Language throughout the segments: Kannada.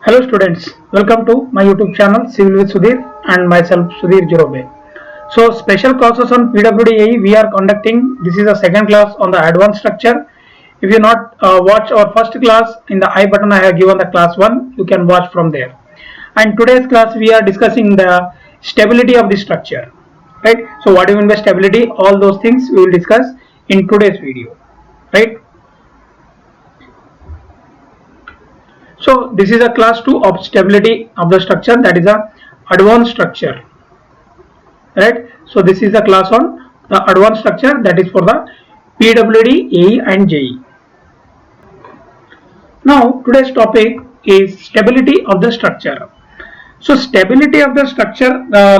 Hello students, welcome to my YouTube channel Civil with Sudhir and myself Sudhir Jirobe. So special classes on PWD we are conducting. This is the second class on the advanced structure. If you not watch our first class, in the I button I have given the class 1, you can watch from there. And today's class we are discussing the stability of the structure. Right? So what do you mean by stability? All those things we will discuss in today's video. Right? So this is a class 2 of stability of the structure, that is a advanced structure, right? So this is a class on the advanced structure, that is for the PWD, AE and JE. Now today's topic is stability of the structure. So stability of the structure,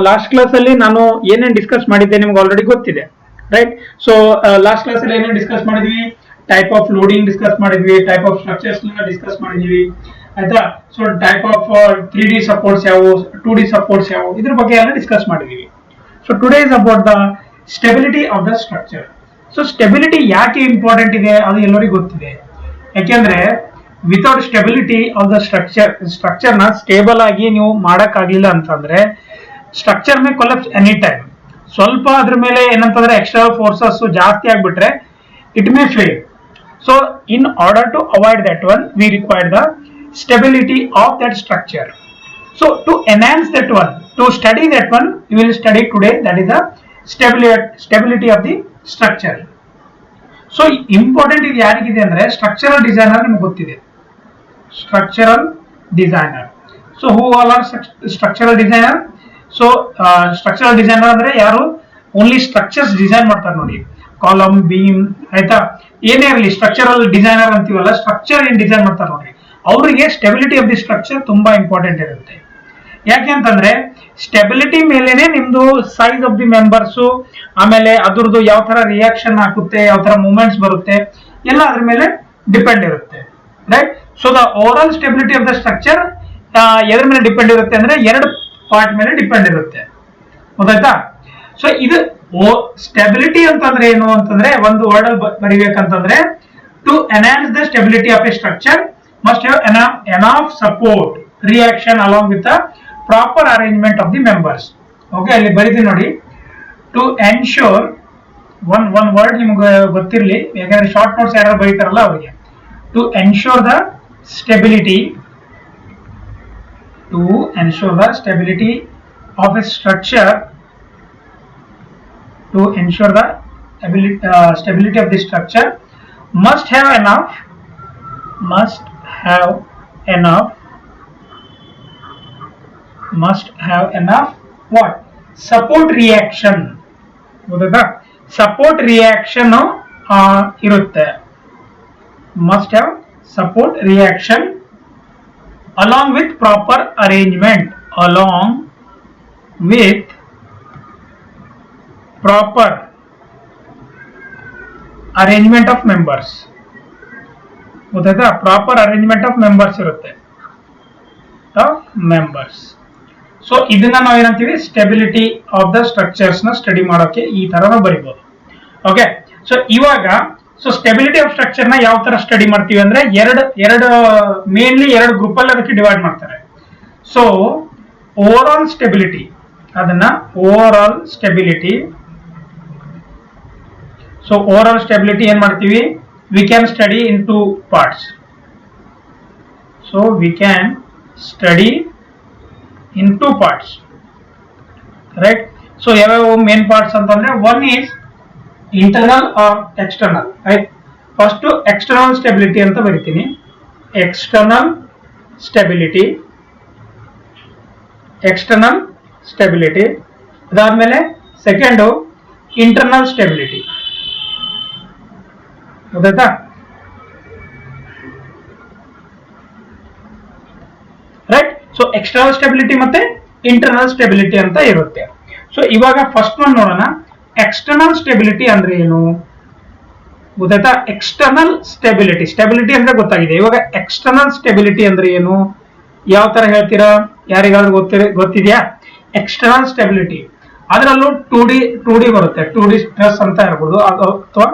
last class ಅಲ್ಲಿ ನಾನು ಏನೇನು ಡಿಸ್ಕಸ್ ಮಾಡಿದ್ದೆ ನಿಮಗೆ ಆಲ್ರೆಡಿ ಗೊತ್ತಿದೆ, ರೈಟ್? ಸೊ ಲಾಸ್ಟ್ ಕ್ಲಾಸ್ ಅಲ್ಲಿ ಏನೇನು ಡಿಸ್ಕಸ್ ಮಾಡಿದ್ವಿ? ಟೈಪ್ ಆಫ್ ಲೋಡಿಂಗ್ ಡಿಸ್ಕಸ್ ಮಾಡಿದ್ವಿ, ಟೈಪ್ ಆಫ್ ಸ್ಟ್ರಕ್ಚರ್ಸ್ ಡಿಸ್ಕಸ್ ಮಾಡಿದ್ವಿ, ಆಯ್ತಾ? So type of 3D supports ಯಾವುವು, 2D ಸಪೋರ್ಟ್ಸ್ ಯಾವುವು, ಇದ್ರ ಬಗ್ಗೆ ಎಲ್ಲ ಡಿಸ್ಕಸ್ ಮಾಡಿದ್ವಿ. So today is about the stability of the structure. So stability ಯಾಕೆ ಇಂಪಾರ್ಟೆಂಟ್ ಇದೆ ಅದು ಎಲ್ಲರಿಗೂ ಗೊತ್ತಿದೆ. ಯಾಕೆಂದ್ರೆ without stability of the structure ನ ಸ್ಟೇಬಲ್ ಆಗಿ ನೀವು ಮಾಡಕ್ಕಾಗ್ಲಿಲ್ಲ ಅಂತಂದ್ರೆ structure may collapse any time. ಸ್ವಲ್ಪ ಅದ್ರ ಮೇಲೆ ಏನಂತಂದ್ರೆ ಎಕ್ಸ್ಟರ್ನಲ್ ಫೋರ್ಸಸ್ ಜಾಸ್ತಿ ಆಗ್ಬಿಟ್ರೆ it may fail. So in order to avoid that one we require the stability of that structure. So to enhance that one, to study that one, we will study today, that is the stability of the structure. So important is yarigide andre structural designer niಮಗೆ ಗೊತ್ತಿದೆ, structural designer. So who all are structural designer? So structural designer ಅಂದ್ರೆ ಯಾರು ಓನ್ಲಿ ಸ್ಟ್ರಕ್ಚರ್ಸ್ ಡಿಸೈನ್ ಮಾಡ್ತಾರೆ ನೋಡಿ, ಕಾಲಮ್, ಬೀಮ್, ಆಯ್ತಾ? ಏನೇ ಇರಲಿ ಸ್ಟ್ರಕ್ಚರಲ್ ಡಿಸೈನರ್ ಅಂತೀವಲ್ಲ, ಸ್ಟ್ರಕ್ಚರ್ ಏನ್ ಡಿಸೈನ್ ಮಾಡ್ತಾರೆ ನೋಡಿ, ಅವರಿಗೆ ಸ್ಟೆಬಿಲಿಟಿ ಆಫ್ ದಿ ಸ್ಟ್ರಕ್ಚರ್ ತುಂಬಾ ಇಂಪಾರ್ಟೆಂಟ್ ಇರುತ್ತೆ. ಯಾಕೆ ಅಂತಂದ್ರೆ ಸ್ಟೆಬಿಲಿಟಿ ಮೇಲೆನೆ ನಿಮ್ದು ಸೈಜ್ ಆಫ್ ದಿ ಮೆಂಬರ್ಸ್, ಆಮೇಲೆ ಅದ್ರದ್ದು ಯಾವ ತರ ರಿಯಾಕ್ಷನ್ ಆಗುತ್ತೆ, ಯಾವ ತರ ಮೂವ್ಮೆಂಟ್ಸ್ ಬರುತ್ತೆ, ಎಲ್ಲ ಅದ್ರ ಮೇಲೆ ಡಿಪೆಂಡ್ ಇರುತ್ತೆ, right? So the over all stability of the structure ಎದ್ರ ಮೇಲೆ ಡಿಪೆಂಡ್ ಇರುತ್ತೆ ಅಂದ್ರೆ ಎರಡು ಪಾರ್ಟ್ ಮೇಲೆ ಡಿಪೆಂಡ್ ಇರುತ್ತೆ, ಗೊತ್ತಾಯ್ತಾ? ಸೊ ಇದು ಸ್ಟೆಬಿಲಿಟಿ ಅಂತಂದ್ರೆ ಏನು ಅಂತಂದ್ರೆ ಒಂದು ವರ್ಡ್ ಅಲ್ಲಿ ಬರಿಬೇಕಂತಂದ್ರೆ to enhance the stability of a structure must have enough support reaction along with the proper arrangement of the members. Okay, ಅಲ್ಲಿ ಬರೀತೀನಿ ನೋಡಿ, to ensure one word ನಿಮಗೆ ಗೊತ್ತಿರಲಿ, ಯಾಕಂದ್ರೆ ಶಾರ್ಟ್ ನೋಟ್ಸ್ ಯಾರು ಬರೀತಾರಲ್ಲ ಅವರಿಗೆ. to ensure the stability of a structure, to ensure the stability of the structure must have enough what? Support reaction. ಗೊತ್ತಾ? ಸಪೋರ್ಟ್ ರಿಯಾಕ್ಷನ್ ಇರುತ್ತೆ. Must have support reaction along with proper arrangement of members. ಗೊತ್ತಾಯ್ತಾ? ಪ್ರಾಪರ್ ಅರೇಂಜ್ಮೆಂಟ್ ಆಫ್ ಮೆಂಬರ್ಸ್ ಇರುತ್ತೆ, ಮೆಂಬರ್ಸ್. ಸೊ ಇದನ್ನ ನಾವು ಏನಂತೀವಿ, ಸ್ಟೆಬಿಲಿಟಿ ಆಫ್ ದ ಸ್ಟ್ರಕ್ಚರ್ಸ್ ನ ಸ್ಟಡಿ ಮಾಡೋಕೆ ಈ ತರ ನಾವು ಬರಿಬಹುದು. ಓಕೆ, ಸೊ ಇವಾಗ ಸ್ಟೆಬಿಲಿಟಿ ಆಫ್ ಸ್ಟ್ರಕ್ಚರ್ ನ ಯಾವ ತರ ಸ್ಟಡಿ ಮಾಡ್ತೀವಿ ಅಂದ್ರೆ ಮೇನ್ಲಿ ಎರಡು ಗ್ರೂಪ್ ಅಲ್ಲಿ ಅದಕ್ಕೆ ಡಿವೈಡ್ ಮಾಡ್ತಾರೆ. ಸೊ ಓವರ್ ಆಲ್ ಸ್ಟೆಬಿಲಿಟಿ, ಅದನ್ನ over all stability. So over all stability ಏನ್ ಮಾಡ್ತೀವಿ, we can study in two parts. So we can study in two parts, right? So ಯಾವ್ಯಾವ main parts ಅಂತಂದ್ರೆ, one is internal or external, right? First external stability ಅಂತ ಬರಿತೀನಿ, external stability. ಅದಾದ್ಮೇಲೆ second internal stability. ಗೊತ್ತಾಯ್ತಾ? ರೈಟ್? ಸೊ ಎಕ್ಸ್ಟರ್ನಲ್ ಸ್ಟೆಬಿಲಿಟಿ ಮತ್ತೆ ಇಂಟರ್ನಲ್ ಸ್ಟೆಬಿಲಿಟಿ ಅಂತ ಇರುತ್ತೆ. ಸೊ ಇವಾಗ ಫಸ್ಟ್ ಒನ್ ನೋಡೋಣ, ಎಕ್ಸ್ಟರ್ನಲ್ ಸ್ಟೆಬಿಲಿಟಿ ಅಂದ್ರೆ ಏನು, ಗೊತ್ತಾಯ್ತಾ? ಎಕ್ಸ್ಟರ್ನಲ್ ಸ್ಟೆಬಿಲಿಟಿ ಅಂದ್ರೆ ಗೊತ್ತಾಗಿದೆ. ಇವಾಗ ಎಕ್ಸ್ಟರ್ನಲ್ ಸ್ಟೆಬಿಲಿಟಿ ಅಂದ್ರೆ ಏನು, ಯಾವ ತರ ಹೇಳ್ತೀರಾ? ಯಾರಿಗಾದ್ರೂ ಗೊತ್ತಿದೆಯಾ? ಎಕ್ಸ್ಟರ್ನಲ್ ಸ್ಟೆಬಿಲಿಟಿ ಅದರಲ್ಲೂ 2D ಬರುತ್ತೆ, 2D ಸ್ಟ್ರೆಸ್ ಅಂತ ಇರ್ಬೋದು, ಅಥವಾ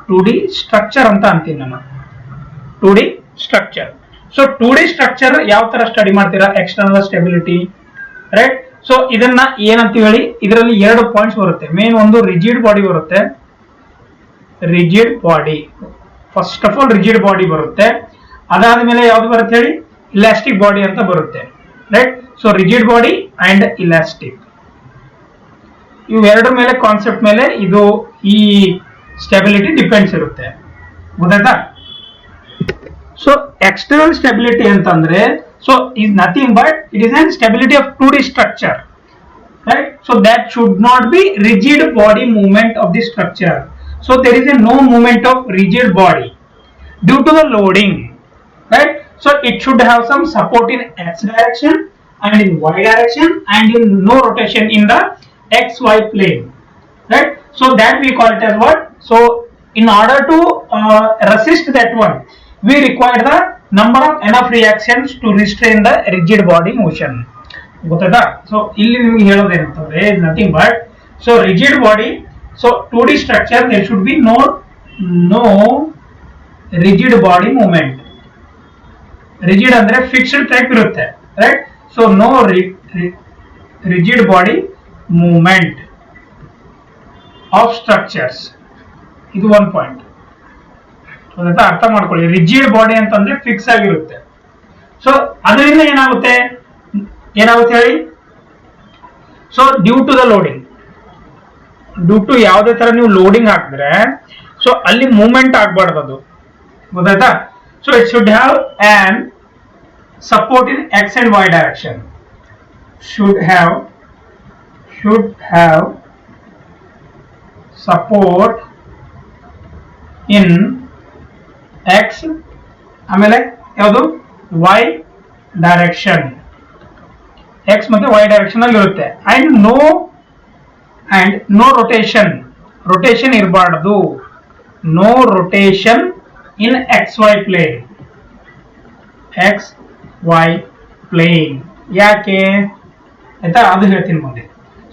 2D ಸ್ಟ್ರಕ್ಚರ್ ಅಂತ ಅಂತೀನಿ ನಾನು. 2D structure. So 2D structure ಯಾವ ತರ ಸ್ಟಡಿ ಮಾಡ್ತೀರಾ, ಎಕ್ಸ್ಟರ್ನಲ್ ಸ್ಟೆಬಿಲಿಟಿ, ರೈಟ್. ಸೊ ಇದನ್ನ ಏನಂತ ಹೇಳಿ, ಇದರಲ್ಲಿ 2 ಪಾಯಿಂಟ್ಸ್ ಬರುತ್ತೆ. ಮೇನ್ ಒಂದು ರಿಜಿಡ್ ಬಾಡಿ ಬರುತ್ತೆ, rigid body, first of all rigid body ಬರುತ್ತೆ. ಅದಾದ್ಮೇಲೆ ಯಾವ್ದು ಬರುತ್ತೆ ಹೇಳಿ, ಇಲಾಸ್ಟಿಕ್ ಬಾಡಿ ಅಂತ ಬರುತ್ತೆ, right. So rigid body and elastic, ಇವೆರಡರ ಮೇಲೆ ಕಾನ್ಸೆಪ್ಟ್ ಮೇಲೆ ಇದು ಈ ಸ್ಟೆಬಿಲಿಟಿ ಡಿಪೆಂಡ್ಸ್ ಇರುತ್ತೆ, ಗೊತ್ತಾಯ್ತಾ. ಸೊ ಎಕ್ಸ್ಟರ್ನಲ್ ಸ್ಟೆಬಿಲಿಟಿ ಅಂತಂದ್ರೆ, so is nothing but it is on stability of 2D structure, right. So that should not be rigid body movement of the structure. So there is a no movement of rigid body due to the loading, right. So it should have some support in x direction and in y direction and in no rotation in the xy plane, right. So that we call it as what. So in order to resist that one, we require the number of enough reactions to restrain the rigid body motion, ಗೊತ್ತಾಯ್ತಾ. ಸೊ ಇಲ್ಲಿ ನಿಮ್ಗೆ ಹೇಳೋದೇನಂತಂದ್ರೆ nothing but, so rigid body, so 2D structure there should be no rigid body movement. Rigid ಅಂದ್ರೆ ಫಿಕ್ಸ್ಡ್ ಟೈಪ್ ಇರುತ್ತೆ, right. So no rigid body movement of structures, ಇದು 1 ಪಾಯಿಂಟ್, ಗೊತ್ತಾಯ್ತಾ. ಅರ್ಥ ಮಾಡ್ಕೊಳ್ಳಿ, ರಿಜಿಡ್ ಬಾಡಿ ಅಂತಂದ್ರೆ ಫಿಕ್ಸ್ ಆಗಿರುತ್ತೆ. ಸೊ ಅದರಿಂದ ಏನಾಗುತ್ತೆ ಹೇಳಿ, so due to the loading, due to ಯಾವುದೇ ತರ ನೀವು ಲೋಡಿಂಗ್ ಹಾಕಿದ್ರೆ ಸೊ ಅಲ್ಲಿ ಮೂವ್ಮೆಂಟ್ ಆಗ್ಬಾರ್ದು, ಅದು ಗೊತ್ತಾಯ್ತಾ. So it should have on support in X and Y direction, should have support in X, ಆಮೇಲೆ ಯಾವುದು ವೈ ಡೈರೆಕ್ಷನ್, ಎಕ್ಸ್ ಮತ್ತೆ ವೈ ಡೈರೆಕ್ಷನ್ ಅಲ್ಲಿ ಇರುತ್ತೆ. ಅಂಡ್ ನೋ ರೊಟೇಷನ್ ಇರಬಾರ್ದು, no rotation in X Y plane, ಯಾಕೆ ಆಯ್ತಾ, ಅದು ಹೇಳ್ತೀನಿ ಮುಂದೆ.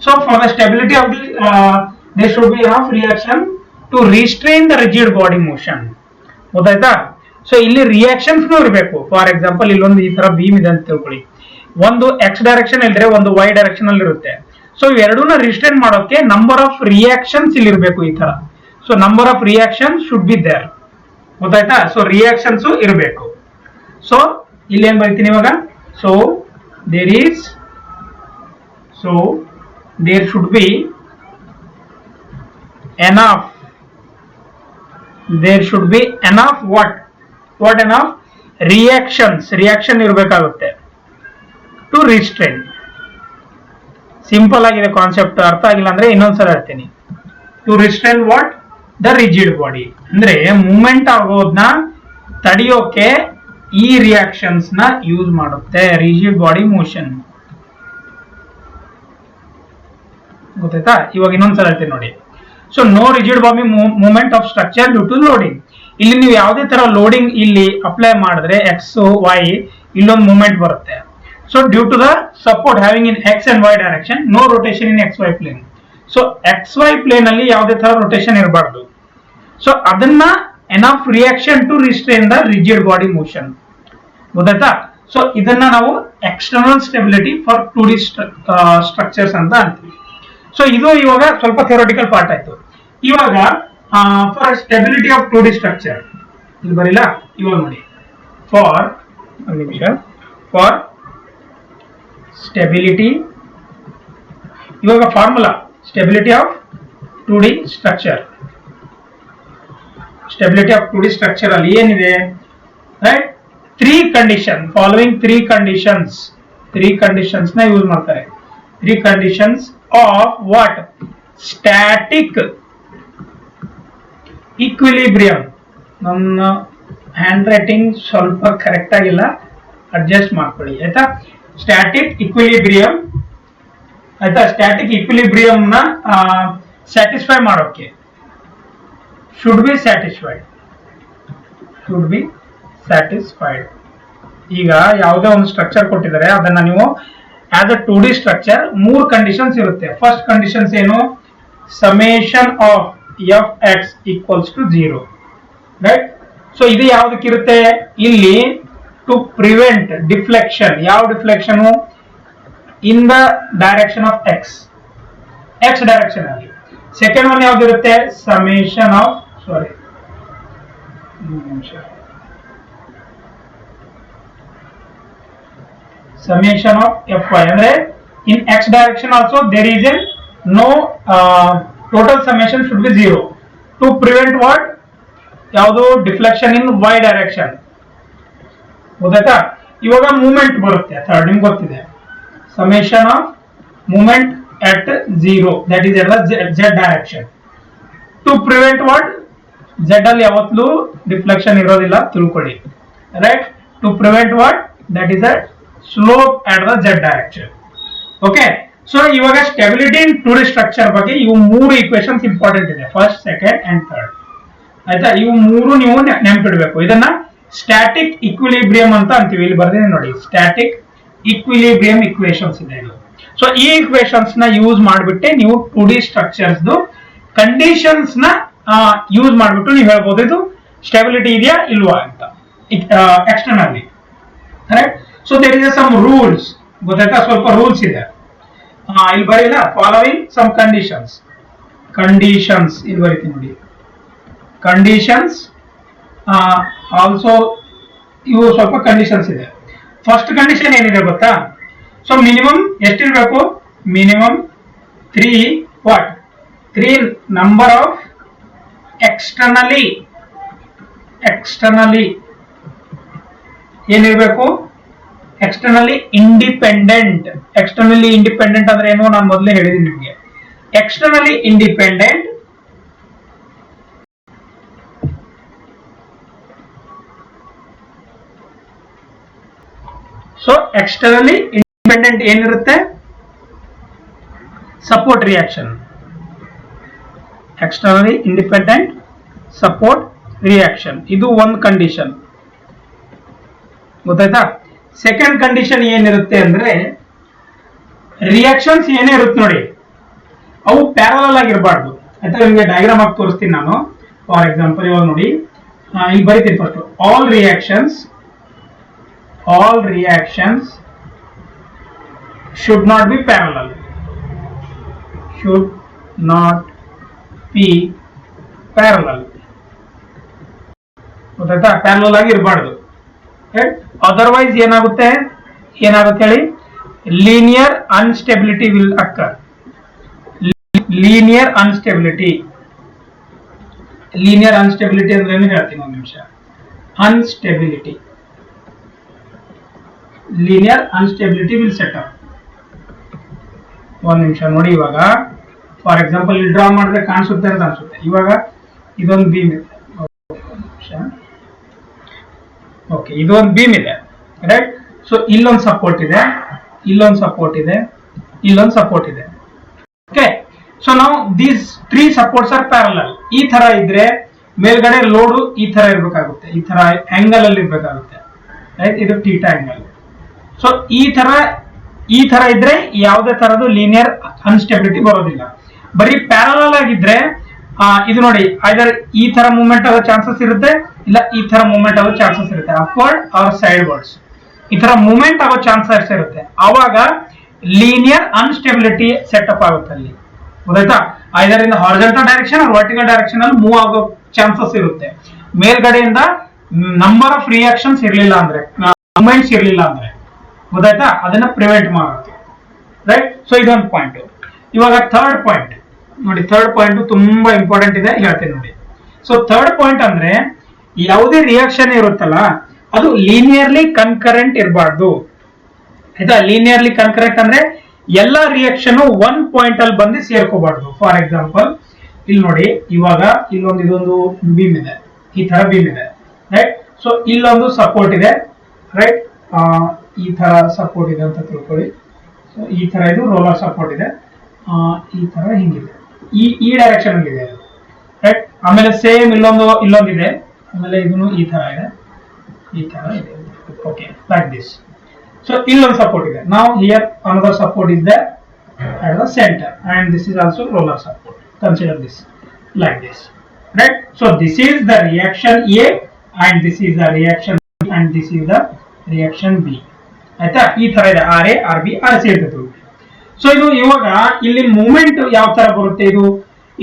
So for the stability of the there should be enough reaction to restrain the rigid body motion, ಗೊತ್ತಾಯ್ತಾ. ಸೊ ಇಲ್ಲಿ ರಿಯಾಕ್ಷನ್ಸ್ ಇರಬೇಕು. ಫಾರ್ ಎಕ್ಸಾಂಪಲ್ ಇಲ್ಲೊಂದು ಈ ತರ ಬೀಮ್ ಇದೆ ಅಂತ ತಿಳ್ಕೊಳ್ಳಿ, ಒಂದು ಎಕ್ಸ್ ಡೈರೆಕ್ಷನ್ ಇಲ್ಲದ್ರೆ ಒಂದು ವೈ ಡೈರೆಕ್ಷನ್ ಅಲ್ಲಿ ಇರುತ್ತೆ. ಸೊ ಇವೆರಡೂನ ರಿಸ್ಟ್ರೈನ್ ಮಾಡೋಕೆ ನಂಬರ್ ಆಫ್ ರಿಯಾಕ್ಷನ್ಸ್ ಇಲ್ಲಿ ಇರಬೇಕು, ಈ ತರ. So number of reaction should be there, ಗೊತ್ತಾಯ್ತಾ. ಸೊ ರಿಯಾಕ್ಷನ್ಸ್ ಇರಬೇಕು. ಸೊ ಇಲ್ಲಿ ಏನ್ ಬರೀತೀನಿ ಇವಾಗ, so there should be enough, what enough reaction ಇರಬೇಕಾಗುತ್ತೆ ಟು ರಿಸ್ಟ್ರೈನ್. ಸಿಂಪಲ್ ಆಗಿದೆ ಕಾನ್ಸೆಪ್ಟ್, ಅರ್ಥ ಆಗಿಲ್ಲ ಅಂದ್ರೆ ಇನ್ನೊಂದ್ಸಲ ಹೇಳ್ತೀನಿ. To restrain what, the rigid body, ಅಂದ್ರೆ ಮೂವ್ಮೆಂಟ್ ಆಗೋದನ್ನ ತಡೆಯೋಕೆ ಈ ರಿಯಾಕ್ಷನ್ಸ್ ನ ಯೂಸ್ ಮಾಡುತ್ತೆ, ರಿಜಿಡ್ ಬಾಡಿ ಮೋಷನ್, ಗೊತ್ತಾಯ್ತಾ. ಇವಾಗ ಇನ್ನೊಂದ್ಸಲ ಹೇಳ್ತೀನಿ ನೋಡಿ. So no rigid body movement of structure due to loading. ಇಲ್ಲಿ ನೀವು ಯಾವುದೇ ತರ ಲೋಡಿಂಗ್ ಇಲ್ಲಿ ಅಪ್ಲೈ ಮಾಡಿದ್ರೆ ಎಕ್ಸ್ ವೈ ಇಲ್ಲೊಂದು ಮೂವ್ಮೆಂಟ್ ಬರುತ್ತೆ. So due to the support having in X and Y direction, no rotation in X Y plane. So X Y plane ಅಲ್ಲಿ ಯಾವುದೇ ತರ ರೊಟೇಷನ್ ಇರಬಾರ್ದು. ಸೊ ಅದನ್ನ enough reaction to restrain the rigid body motion, ಗೊತ್ತಾಯ್ತಾ. ಸೊ ಇದನ್ನ ನಾವು external stability for 2D structures ಅಂತ ಅಂತೀವಿ. ಸೊ ಇದು ಇವಾಗ ಸ್ವಲ್ಪ ಥಿಯರಿಟಿಕಲ್ ಪಾರ್ಟ್ ಆಯ್ತು. ಇವಾಗ for stability of 2D structure ಇಲ್ಲಿ ಬರಿಲ್ಲ, ಇವಾಗ ನೋಡಿ. ಫಾರ್ ಸ್ಟೆಬಿಲಿಟಿ, ಇವಾಗ formula stability of 2D structure, stability of 2D structure ಅಲ್ಲಿ ಏನಿದೆ, ರೈಟ್. 3 ಕಂಡೀಷನ್, ಫಾಲೋವಿಂಗ್ 3 ಕಂಡೀಷನ್ಸ್ ನ ಯೂಸ್ ಮಾಡ್ತಾರೆ. 3 conditions of what, static equilibrium. ನನ್ನ ಹ್ಯಾಂಡ್ ರೈಟಿಂಗ್ ಸ್ವಲ್ಪ ಕರೆಕ್ಟ್ ಆಗಿಲ್ಲ, ಅಡ್ಜಸ್ಟ್ ಮಾಡ್ಕೊಳ್ಳಿ ಆಯ್ತಾ. ಸ್ಟ್ಯಾಟಿಕ್ ಈಕ್ವಿಲಿಬ್ರಿಯಂ, ಆಯ್ತಾ. ಸ್ಟ್ಯಾಟಿಕ್ ಈಕ್ವಿಲಿಬ್ರಿಯಂ ನ ಸ್ಯಾಟಿಸ್ಫೈ ಮಾಡೋಕೆ ಶುಡ್ ಬಿ ಸ್ಯಾಟಿಸ್ಫೈಡ್. ಈಗ ಯಾವುದೇ ಒಂದು ಸ್ಟ್ರಕ್ಚರ್ ಕೊಟ್ಟಿದ್ದಾರೆ, ಅದನ್ನ ನೀವು as a 2D structure 3 conditions ಇರುತ್ತೆ. ಫಸ್ಟ್ ಕಂಡೀಷನ್ಸ್ ಏನು, summation of F X equals to 0, right. So ಇದು ಯಾವ್ದಕ್ಕಿರುತ್ತೆ, ಇಲ್ಲಿ ಟು ಪ್ರಿವೆಂಟ್ ಡಿಫ್ಲೆಕ್ಷನ್. ಯಾವ deflection? In the direction of X direction ಅಲ್ಲಿ. ಸೆಕೆಂಡ್ ಒನ್ ಯಾವ್ದಿರುತ್ತೆ? Summation of summation of fy ಅಂದ್ರೆ in x direction also there is a no total summation should be 0 to prevent what? ಯಾವುದು? ಡಿಫ್ಲೆಕ್ಷನ್ ಇನ್ y ಡೈರೆಕ್ಷನ್. ಗೊತ್ತಾಯ್ತಾ? ಇವಾಗ ಮೂವ್ಮೆಂಟ್ ಬರುತ್ತೆ ಥರ್ಡ್, ನಿಮ್ಗೆ ಗೊತ್ತಿದೆ. Summation of movement at 0 that is at the z direction to prevent what? z ಅಲ್ಲಿ ಯಾವತ್ತೂ ಡಿಫ್ಲೆಕ್ಷನ್ ಇರೋದಿಲ್ಲ ತಿಳ್ಕೊಳ್ಳಿ, right? to prevent what? that is a slope at the z direction. Okay, so ಇವಾಗ ಸ್ಟೆಬಿಲಿಟಿ ಇನ್ 2D ಸ್ಟ್ರಕ್ಚರ್ ಬಗ್ಗೆ ಇವು ಮೂರು ಈಕ್ವೇಶನ್ಸ್ ಇಂಪಾರ್ಟೆಂಟ್ ಇದೆ, ಫಸ್ಟ್, ಸೆಕೆಂಡ್ ಅಂಡ್ ಥರ್ಡ್. ಆಯ್ತಾ? ಇವು ಮೂರು ನೀವು ನೆನಪಿಡಬೇಕು. ಇದನ್ನ ಸ್ಟ್ಯಾಟಿಕ್ ಇಕ್ವಿಲಿಬ್ರಿಯಂ ಅಂತ ಅಂತೀವಿ. ಇಲ್ಲಿ ಬರ್ತೀನಿ ನೋಡಿ, ಸ್ಟ್ಯಾಟಿಕ್ ಇಕ್ವಿಲಿಬ್ರಿಯಂ ಇಕ್ವೇಶನ್ಸ್ ಇದೆ ಇದು. ಸೊ ಈ ಇಕ್ವೇಶನ್ಸ್ ನ ಯೂಸ್ ಮಾಡಿಬಿಟ್ಟೆ ನೀವು 2D ಸ್ಟ್ರಕ್ಚರ್ಸ್ ಕಂಡೀಷನ್ಸ್ ನ ಯೂಸ್ ಮಾಡಿಬಿಟ್ಟು ನೀವು ಹೇಳ್ಬೋದು ಇದು ಸ್ಟೆಬಿಲಿಟಿ ಇದೆಯಾ ಇಲ್ವಾ ಅಂತ externally, right? So there is some rules. ಗೊತ್ತಾಯ್ತಾ? ಸ್ವಲ್ಪ ರೂಲ್ಸ್ ಇದೆ, ಇಲ್ಲಿ ಬರೀಲ್ಲ. ಫಾಲೋವಿಂಗ್ ಸಮ್ ಕಂಡೀಷನ್ಸ್ ಇಲ್ಲಿ ಬರೀತೀನಿ ನೋಡಿ. ಕಂಡೀಷನ್ಸ್ ಆಲ್ಸೋ ಇವು ಸ್ವಲ್ಪ ಕಂಡೀಷನ್ಸ್ ಇದೆ. ಫಸ್ಟ್ ಕಂಡೀಷನ್ ಏನಿದೆ ಗೊತ್ತಾ? ಸೊ ಮಿನಿಮಮ್ ಎಷ್ಟಿರ್ಬೇಕು? ಮಿನಿಮಮ್ 3 ನಂಬರ್ ಆಫ್ ಎಕ್ಸ್ಟರ್ನಲಿ ಏನಿರ್ಬೇಕು? ಎಕ್ಸ್ಟರ್ನಲಿ ಇಂಡಿಪೆಂಡೆಂಟ್ ಅಂದ್ರೆ ಏನು? ನಾನು ಮೊದಲೇ ಹೇಳಿದ್ದೀನಿ ನಿಮಗೆ. Externally independent so externally independent ಏನಿರುತ್ತೆ? Support reaction. Externally independent support reaction, ಇದು ಒಂದು ಕಂಡೀಷನ್. ಗೊತ್ತಾಯ್ತಾ? ಸೆಕೆಂಡ್ ಕಂಡೀಷನ್ ಏನಿರುತ್ತೆ ಅಂದ್ರೆ ರಿಯಾಕ್ಷನ್ಸ್ ಏನೇ ಇರುತ್ತೆ ನೋಡಿ, ಅವು ಪ್ಯಾರಲಲ್ ಆಗಿರಬಾರ್ದು. ಆಯ್ತಾ? ನಿಮಗೆ ಡಯಾಗ್ರಾಮ್ ಆಗಿ ತೋರಿಸ್ತೀನಿ ನಾನು. ಫಾರ್ ಎಕ್ಸಾಂಪಲ್ ಇವಾಗ ನೋಡಿ, ಇಲ್ಲಿ ಬರೀತೀನಿ first. All reactions should not be parallel. ಗೊತ್ತಾಯ್ತಾ? ಪ್ಯಾರಲಲ್ ಆಗಿ ಇರಬಾರ್ದು. ಅದರ್ವೈಸ್ ಏನಾಗುತ್ತೆ ಹೇಳಿ? Linear unstability will occur. Linear unstability ಅಂದ್ರೆ ಏನು ಹೇಳ್ತೀನಿ ಒಂದು ನಿಮಿಷ. Linear unstability will set up. ಒಂದ್ ನಿಮಿಷ ನೋಡಿ. ಇವಾಗ ಫಾರ್ ಎಕ್ಸಾಂಪಲ್ ಇಲ್ಲಿ ಡ್ರಾ ಮಾಡಿದ್ರೆ ಕಾಣಿಸುತ್ತೆ ಅಂತ ಅನ್ಸುತ್ತೆ. ಇವಾಗ ಇದೊಂದು ಬೀಮ್ ಇದೆ. ಓಕೆ, ಇದೊಂದು ಬೀಮ್ ಇದೆ, ರೈಟ್? ಸೊ ಇಲ್ಲೊಂದು ಸಪೋರ್ಟ್ ಇದೆ, ಇಲ್ಲೊಂದು ಸಪೋರ್ಟ್ ಇದೆ. ಓಕೆ, ಸೊ ನಾವು ದೀಸ್ 3 ಸಪೋರ್ಟ್ಸ್ ಆರ್ ಪ್ಯಾರಲಲ್. ಈ ತರ ಇದ್ರೆ ಮೇಲ್ಗಡೆ ಲೋಡು ಈ ತರ ಇರ್ಬೇಕಾಗುತ್ತೆ, ಈ ತರ ಆಂಗಲ್ ಅಲ್ಲಿ ಇರ್ಬೇಕಾಗುತ್ತೆ, ರೈಟ್? ಇದು ಥೀಟಾ ಆಂಗಲ್. ಸೊ ಈ ತರ ಇದ್ರೆ ಯಾವುದೇ ತರದ್ದು ಲೀನಿಯರ್ ಅನ್ಸ್ಟೆಬಿಲಿಟಿ ಬರೋದಿಲ್ಲ. ಬರೀ ಪ್ಯಾರಲಲ್ ಆಗಿದ್ರೆ ಇದು ನೋಡಿ, ಐದರ್ ಈ ತರ ಮೂವ್ಮೆಂಟ್ ಆಗೋ ಚಾನ್ಸಸ್ ಇರುತ್ತೆ, ಇಲ್ಲ ಈ ತರ ಮೂವ್ಮೆಂಟ್ ಆಗೋ ಚಾನ್ಸಸ್ ಇರುತ್ತೆ. ಅಪ್ವರ್ಡ್ ಆರ್ ಸೈಡ್ ವರ್ಡ್ಸ್ ಈ ತರ ಮೂವ್ಮೆಂಟ್ ಆಗೋ ಚಾನ್ಸಸ್ ಇರುತ್ತೆ. ಆವಾಗ ಲೀನಿಯರ್ ಅನ್ಸ್ಟೆಬಿಲಿಟಿ ಸೆಟಪ್ ಆಗುತ್ತೆ ಅಲ್ಲಿ. ಗೊತ್ತಾಯ್ತಾ? Either in horizontal direction or vertical direction ಅಲ್ಲಿ ಮೂವ್ ಆಗೋ ಚಾನ್ಸಸ್ ಇರುತ್ತೆ. ಮೇಲ್ಗಡೆಯಿಂದ ನಂಬರ್ ಆಫ್ ರಿಯಾಕ್ಷನ್ಸ್ ಇರಲಿಲ್ಲ ಅಂದ್ರೆ, ಮೂವ್ಮೆಂಟ್ಸ್ ಇರಲಿಲ್ಲ ಅಂದ್ರೆ, ಗೊತ್ತಾಯ್ತಾ? ಅದನ್ನ ಪ್ರಿವೆಂಟ್ ಮಾಡುತ್ತೆ, ರೈಟ್? ಸೊ ಇದೊಂದು ಪಾಯಿಂಟ್. ಇವಾಗ ಥರ್ಡ್ ಪಾಯಿಂಟ್ ನೋಡಿ. ಥರ್ಡ್ ಪಾಯಿಂಟ್ ತುಂಬಾ ಇಂಪಾರ್ಟೆಂಟ್ ಇದೆ, ಹೇಳ್ತೀನಿ ನೋಡಿ. ಸೊ ಥರ್ಡ್ ಪಾಯಿಂಟ್ ಅಂದ್ರೆ ಯಾವುದೇ ರಿಯಾಕ್ಷನ್ ಇರುತ್ತಲ್ಲ ಅದು ಲೀನಿಯರ್ಲಿ ಕನ್ಕರೆಂಟ್ ಇರಬಾರ್ದು. ಆಯ್ತಾ? ಲೀನಿಯರ್ಲಿ ಕನ್ಕರೆಂಟ್ ಅಂದ್ರೆ ಎಲ್ಲಾ ರಿಯಾಕ್ಷನ್ ಒನ್ ಪಾಯಿಂಟ್ ಅಲ್ಲಿ ಬಂದು ಸೇರ್ಕೋಬಾರ್ದು. ಫಾರ್ ಎಕ್ಸಾಂಪಲ್ ಇಲ್ಲಿ ನೋಡಿ, ಇವಾಗ ಇದೊಂದು ಬೀಮ್ ಇದೆ, ಈ ತರ ಬೀಮ್ ಇದೆ, ರೈಟ್? ಸೊ ಇಲ್ಲೊಂದು ಸಪೋರ್ಟ್ ಇದೆ, ರೈಟ್? ಈ ತರ ಸಪೋರ್ಟ್ ಇದೆ ಅಂತ ತಿಳ್ಕೊಳ್ಳಿ. ಸೊ ಈ ತರ ಇದು ರೋಲರ್ ಸಪೋರ್ಟ್ ಇದೆ, ಈ ತರ ಹಿಂಗಿದೆ, ಈ ಡೈರೆಕ್ಷನ್ ಅಲ್ಲಿ ಇದೆ, ರೈಟ್? ಆಮೇಲೆ ಸೇಮ್ ಇಲ್ಲೊಂದಿದೆ, ಆಮೇಲೆ ಇದನ್ನು ಈ ತರ ಇದೆ. Okay, like this. ಸೊ ಇಲ್ಲೊಂದು ಸಪೋರ್ಟ್ ಇದೆ. ನಾವು here another support is there at the center, and this is also roller support. Consider this like this, right? So this is the reaction A, and this is the reaction B, and this is the reaction B ಆಯ್ತಾ. ಈ ತರ ಇದೆ R A R B R C ಇರ್ತದೆ. ಸೊ ಇದು ಇವಾಗ ಇಲ್ಲಿ ಮೂಮೆಂಟ್ ಯಾವ ತರ ಬರುತ್ತೆ,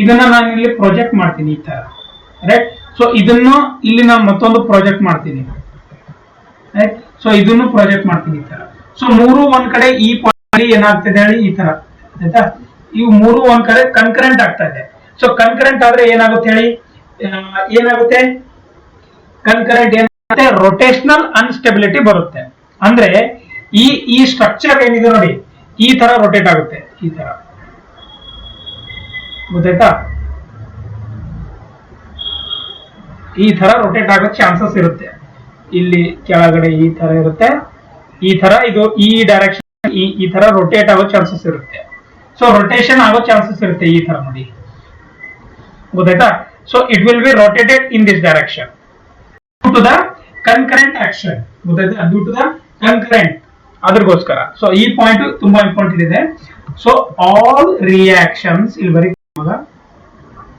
ಇದನ್ನ ನಾನು ಇಲ್ಲಿ ಪ್ರೊಜೆಕ್ಟ್ ಮಾಡ್ತೀನಿ ಈ ತರ, ರೈಟ್. ಸೊ ಇದನ್ನು ಇಲ್ಲಿ ನಾನು ಮತ್ತೊಂದು ಪ್ರಾಜೆಕ್ಟ್ ಮಾಡ್ತೀನಿ, ರೈಟ್. ಸೊ ಇದನ್ನು ಪ್ರಾಜೆಕ್ಟ್ ಮಾಡ್ತೀನಿ ಈ ತರ. ಸೊ ಮೂರು ಒಂದ್ ಕಡೆ ಈ ಪಾಯಿಂಟ್ ಏನಾಗ್ತದೆ ಹೇಳಿ ಈ ತರ, ಆಯ್ತಾ. ಇವು ಮೂರು ಒಂದ್ ಕಡೆ ಕನ್ಕರೆಂಟ್ ಆಗ್ತಾ ಇದೆ. ಸೊ ಕನ್ಕರೆಂಟ್ ಆದ್ರೆ ಏನಾಗುತ್ತೆ ಹೇಳಿ, ಏನಾಗುತ್ತೆ ಕನ್ಕರೆಂಟ್ ಏನಾಗುತ್ತೆ, ರೊಟೇಷನಲ್ ಅನ್ಸ್ಟೆಬಿಲಿಟಿ ಬರುತ್ತೆ. ಅಂದ್ರೆ ಈ ಸ್ಟ್ರಕ್ಚರ್ ಏನಿದೆ ನೋಡಿ ಈ ತರ ರೊಟೇಟ್ ಆಗುತ್ತೆ, ಈ ತರ ಗೊತ್ತಾಯ್ತಾ, ಈ ತರ ರೊಟೇಟ್ ಆಗೋ ಚಾನ್ಸಸ್ ಇರುತ್ತೆ. ಇಲ್ಲಿ ಕೆಳಗಡೆ ಈ ತರ ಇರುತ್ತೆ, ಈ ತರ ಇದು ಈ ಡೈರೆಕ್ಷನ್ ಈ ತರ ರೊಟೇಟ್ ಆಗೋ ಚಾನ್ಸಸ್ ಇರುತ್ತೆ. ಸೊ ರೊಟೇಷನ್ ಆಗೋ ಚಾನ್ಸಸ್ ಇರುತ್ತೆ ಈ ತರ ನೋಡಿ, ಗೊತ್ತಾಯ್ತಾ. So it will be rotated in this direction due to the concurrent action, ಗೊತ್ತಾಯ್ತಾ, ಡ್ಯೂ ಟು ದ ಕನ್ಕರೆಂಟ್, ಅದ್ರಗೋಸ್ಕರ. ಸೊ ಈ ಪಾಯಿಂಟ್ ತುಂಬಾ ಇಂಪಾರ್ಟೆಂಟ್ ಇದೆ. ಸೊ ಆಲ್ ರಿಯಾಕ್ಷನ್ಸ್ ಇಲ್ಲಿ ಬರೀ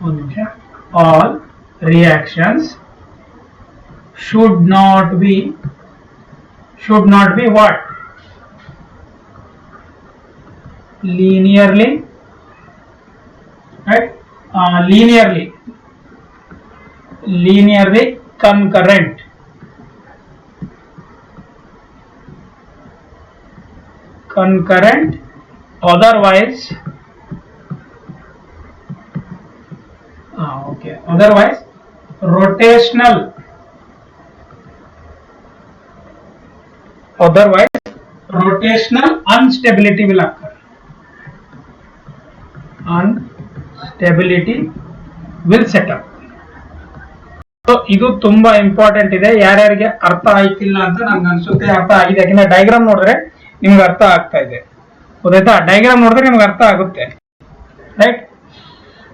ಒಂದು ನಿಮಿಷ, all reactions should not be what, linearly, right, linearly concurrent, otherwise otherwise rotational instability will occur, instability will set up. So ಇದು ತುಂಬಾ ಇಂಪಾರ್ಟೆಂಟ್ ಇದೆ. ಯಾರ್ಯಾರಿಗೆ ಅರ್ಥ ಆಯ್ತಿಲ್ಲ ಅಂತ ನಂಗೆ ಅನ್ಸುತ್ತೆ ಅರ್ಥ ಆಗಿದೆ, ಯಾಕಂದ್ರೆ ಡಯಾಗ್ರಾಮ್ ನೋಡಿದ್ರೆ ನಿಮ್ಗೆ ಅರ್ಥ ಆಗ್ತಾ ಇದೆ, ಗೊತ್ತಾಯ್ತಾ. ಡಯಾಗ್ರಾಮ್ ನೋಡಿದ್ರೆ ನಿಮ್ಗೆ ಅರ್ಥ ಆಗುತ್ತೆ, ರೈಟ್.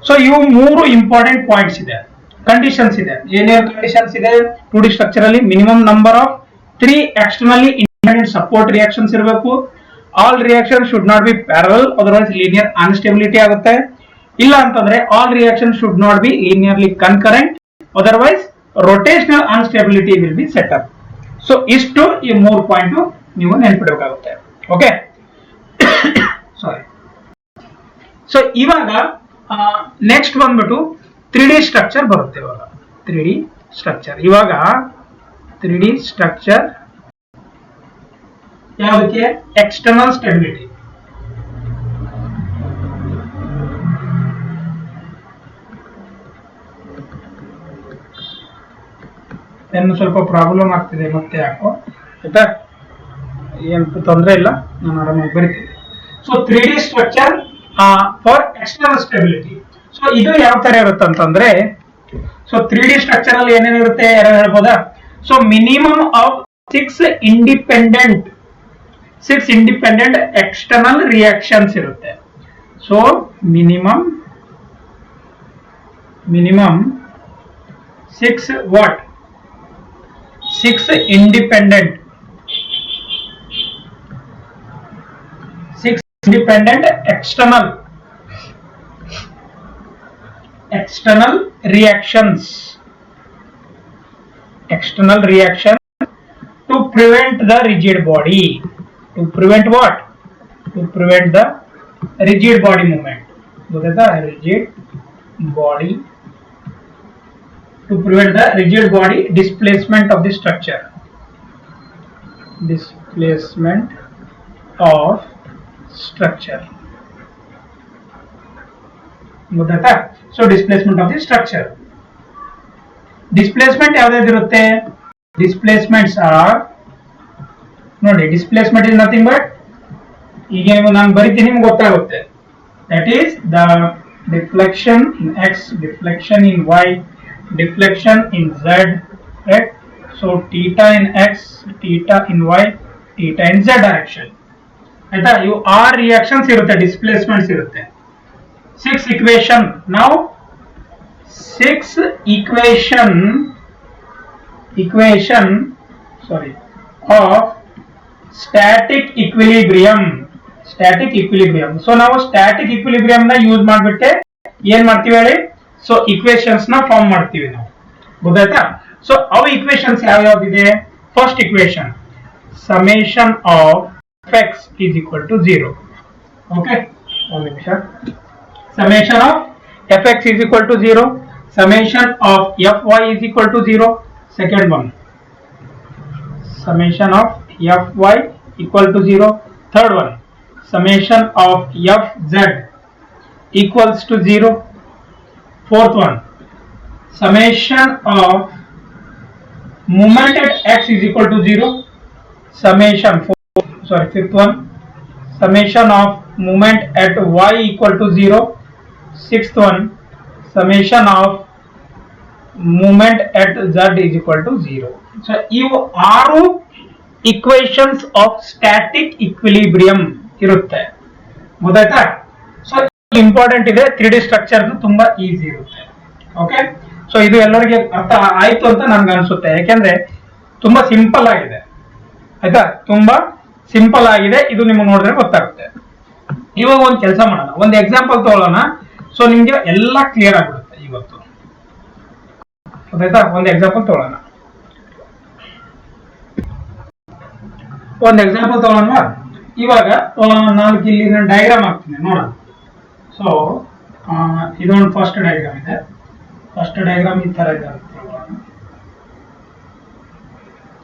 ಸೊ ಇವು ಮೂರು ಇಂಪಾರ್ಟೆಂಟ್ ಪಾಯಿಂಟ್ಸ್ ಇದೆ, ಕಂಡೀಷನ್ಸ್ ಇದೆ. ಏನೇನು ಕಂಡೀಷನ್ಸ್ ಇದೆ 2D ಸ್ಟ್ರಕ್ಚರ್ ಅಲ್ಲಿ? Minimum number of 3 externally independent support reactions ಇರಬೇಕು. All reaction should not be parallel, otherwise linear unstability ಆಗುತ್ತೆ. ಇಲ್ಲ ಅಂತಂದ್ರೆ all reaction should not be linearly concurrent, otherwise rotational unstability will be set up. So ಇಷ್ಟು ಈ 3 ಪಾಯಿಂಟ್ ನೀವು ನೆನ್ಪಿಡಬೇಕಾಗುತ್ತೆ, ಓಕೆ. ಸಾರಿ. ಸೊ ಇವಾಗ ನೆಕ್ಸ್ಟ್ ಬಂದ್ಬಿಟ್ಟು 3D ಸ್ಟ್ರಕ್ಚರ್ ಬರುತ್ತೆ. ಇವಾಗ 3D ಸ್ಟ್ರಕ್ಚರ್, ಇವಾಗ 3D ಸ್ಟ್ರಕ್ಚರ್ ಯಾವುದಕ್ಕೆ? External stability. ಏನು ಸ್ವಲ್ಪ ಪ್ರಾಬ್ಲಮ್ ಆಗ್ತಿದೆ ಮತ್ತೆ, ಯಾಕೋ ಆಯ್ತಾ, ಏನು ತೊಂದರೆ ಇಲ್ಲ, ನಾನು ಆರಾಮಾಗಿ ಬರಿತೀನಿ. So 3D structure for external stability. So ಇದು ಯಾವ ತರ ಇರುತ್ತೆ ಅಂತಂದ್ರೆ, ಸೊ 3D ಸ್ಟ್ರಕ್ಚರ್ ಅಲ್ಲಿ ಏನೇನಿರುತ್ತೆ ಯಾರು ಹೇಳ್ಬೋದಾ? So minimum of 6 independent external reactions ಇರುತ್ತೆ. So minimum 6 what? 6 independent external reactions to prevent the rigid body. To prevent what? To prevent the rigid body movement. Rigid body, to prevent the rigid body displacement of the structure. Displacement of structure. ಗೊತ್ತಾಯ್ತಾ? So displacement of the structure. Displacement ಯಾವ್ದಾದಿರುತ್ತೆ? ಡಿಸ್ಪ್ಲೇಸ್ಮೆಂಟ್ಸ್ ಆರ್, ನೋಡಿ, ಡಿಸ್ಪ್ಲೇಸ್ಮೆಂಟ್ ಇಸ್ ನಥಿಂಗ್ ಬಟ್, ಈಗ ನಾನು ಬರಿತೀನಿ ನಿಮ್ಗೆ ಗೊತ್ತಾಗುತ್ತೆ. That is the deflection in X, deflection in Y, deflection in z, right? So theta in x, theta in y, theta in z direction. ಆಯ್ತಾ? ಇವು 6 ರಿಯಾಕ್ಷನ್ಸ್ ಇರುತ್ತೆ, ಡಿಸ್ಪ್ಲೇಸ್ಮೆಂಟ್ಸ್ ಇರುತ್ತೆ. 6 equation. Now 6 equation of static equilibrium. So ನಾವು ಸ್ಟ್ಯಾಟಿಕ್ ಇಕ್ವಿಲಿಬ್ರಿಯಂ ನ ಯೂಸ್ ಮಾಡ್ಬಿಟ್ಟೆ ಏನ್ ಮಾಡ್ತೀವಿ ಹೇಳಿ? ಸೊ ಇಕ್ವೇಶನ್ಸ್ ನ ಫಾರ್ಮ್ ಮಾಡ್ತೀವಿ ನಾವು, ಗೊತ್ತಾಯ್ತಾ? ಸೊ ಅವು ಇಕ್ವೇಶನ್ಸ್ ಯಾವ್ಯಾವ್ದಿದೆ? First equation summation of fx is equal to 0. Okay, one ನಿಮಿಷ. Summation of fx is equal to 0. Summation of fy is equal to 0. Second one. Summation of fy equal to 0. Third one. Summation of fz equals to 0. Fourth one. Summation of moment at x is equal to 0. Summation fifth one. Summation of moment at y equal to 0. Sixth one. Summation of moment at z is equal to 0. So ಇವು 6 equations of static equilibrium ಇರುತ್ತೆ. ಗೊತ್ತಾಯ್ತಾ? ಸೊ ಇಂಪಾರ್ಟೆಂಟ್ ಇದೆ, 3D ಸ್ಟ್ರಕ್ಚರ್ ತುಂಬಾ ಈಸಿ ಇರುತ್ತೆ. ಓಕೆ, ಸೊ ಇದು ಎಲ್ಲರಿಗೆ ಅರ್ಥ ಆಯ್ತು ಅಂತ ನನ್ಗೆ ಅನ್ಸುತ್ತೆ, ಯಾಕೆಂದ್ರೆ ತುಂಬಾ ಸಿಂಪಲ್ ಆಗಿದೆ. ಆಯ್ತಾ, ತುಂಬಾ ಸಿಂಪಲ್ ಆಗಿದೆ, ಇದು ನಿಮ್ಗೆ ನೋಡಿದ್ರೆ ಗೊತ್ತಾಗುತ್ತೆ. ಇವಾಗ ಒಂದು ಕೆಲಸ ಮಾಡೋಣ, ಒಂದು ಎಕ್ಸಾಂಪಲ್ ತಗೊಳ್ಳೋಣ. ಸೊ ನಿಮ್ಗೆ ಎಲ್ಲ ಕ್ಲಿಯರ್ ಆಗ್ಬಿಡುತ್ತೆ ಇವತ್ತು. ಗೊತ್ತಾಯ್ತಾ? ಒಂದು ಎಕ್ಸಾಂಪಲ್ ತಗೊಳ್ಳೋಣ. ಇವಾಗ ನಾನು ಇಲ್ಲಿ ಡಯಾಗ್ರಾಮ್ ಹಾಕ್ತೀನಿ ನೋಡೋಣ. ಸೊ ಇದೊಂದು ಫಸ್ಟ್ ಡಯಾಗ್ರಾಮ್ ಇದೆ. ಫಸ್ಟ್ ಡಯಾಗ್ರಾಮ್ ಈ ತರ ಇದೆ.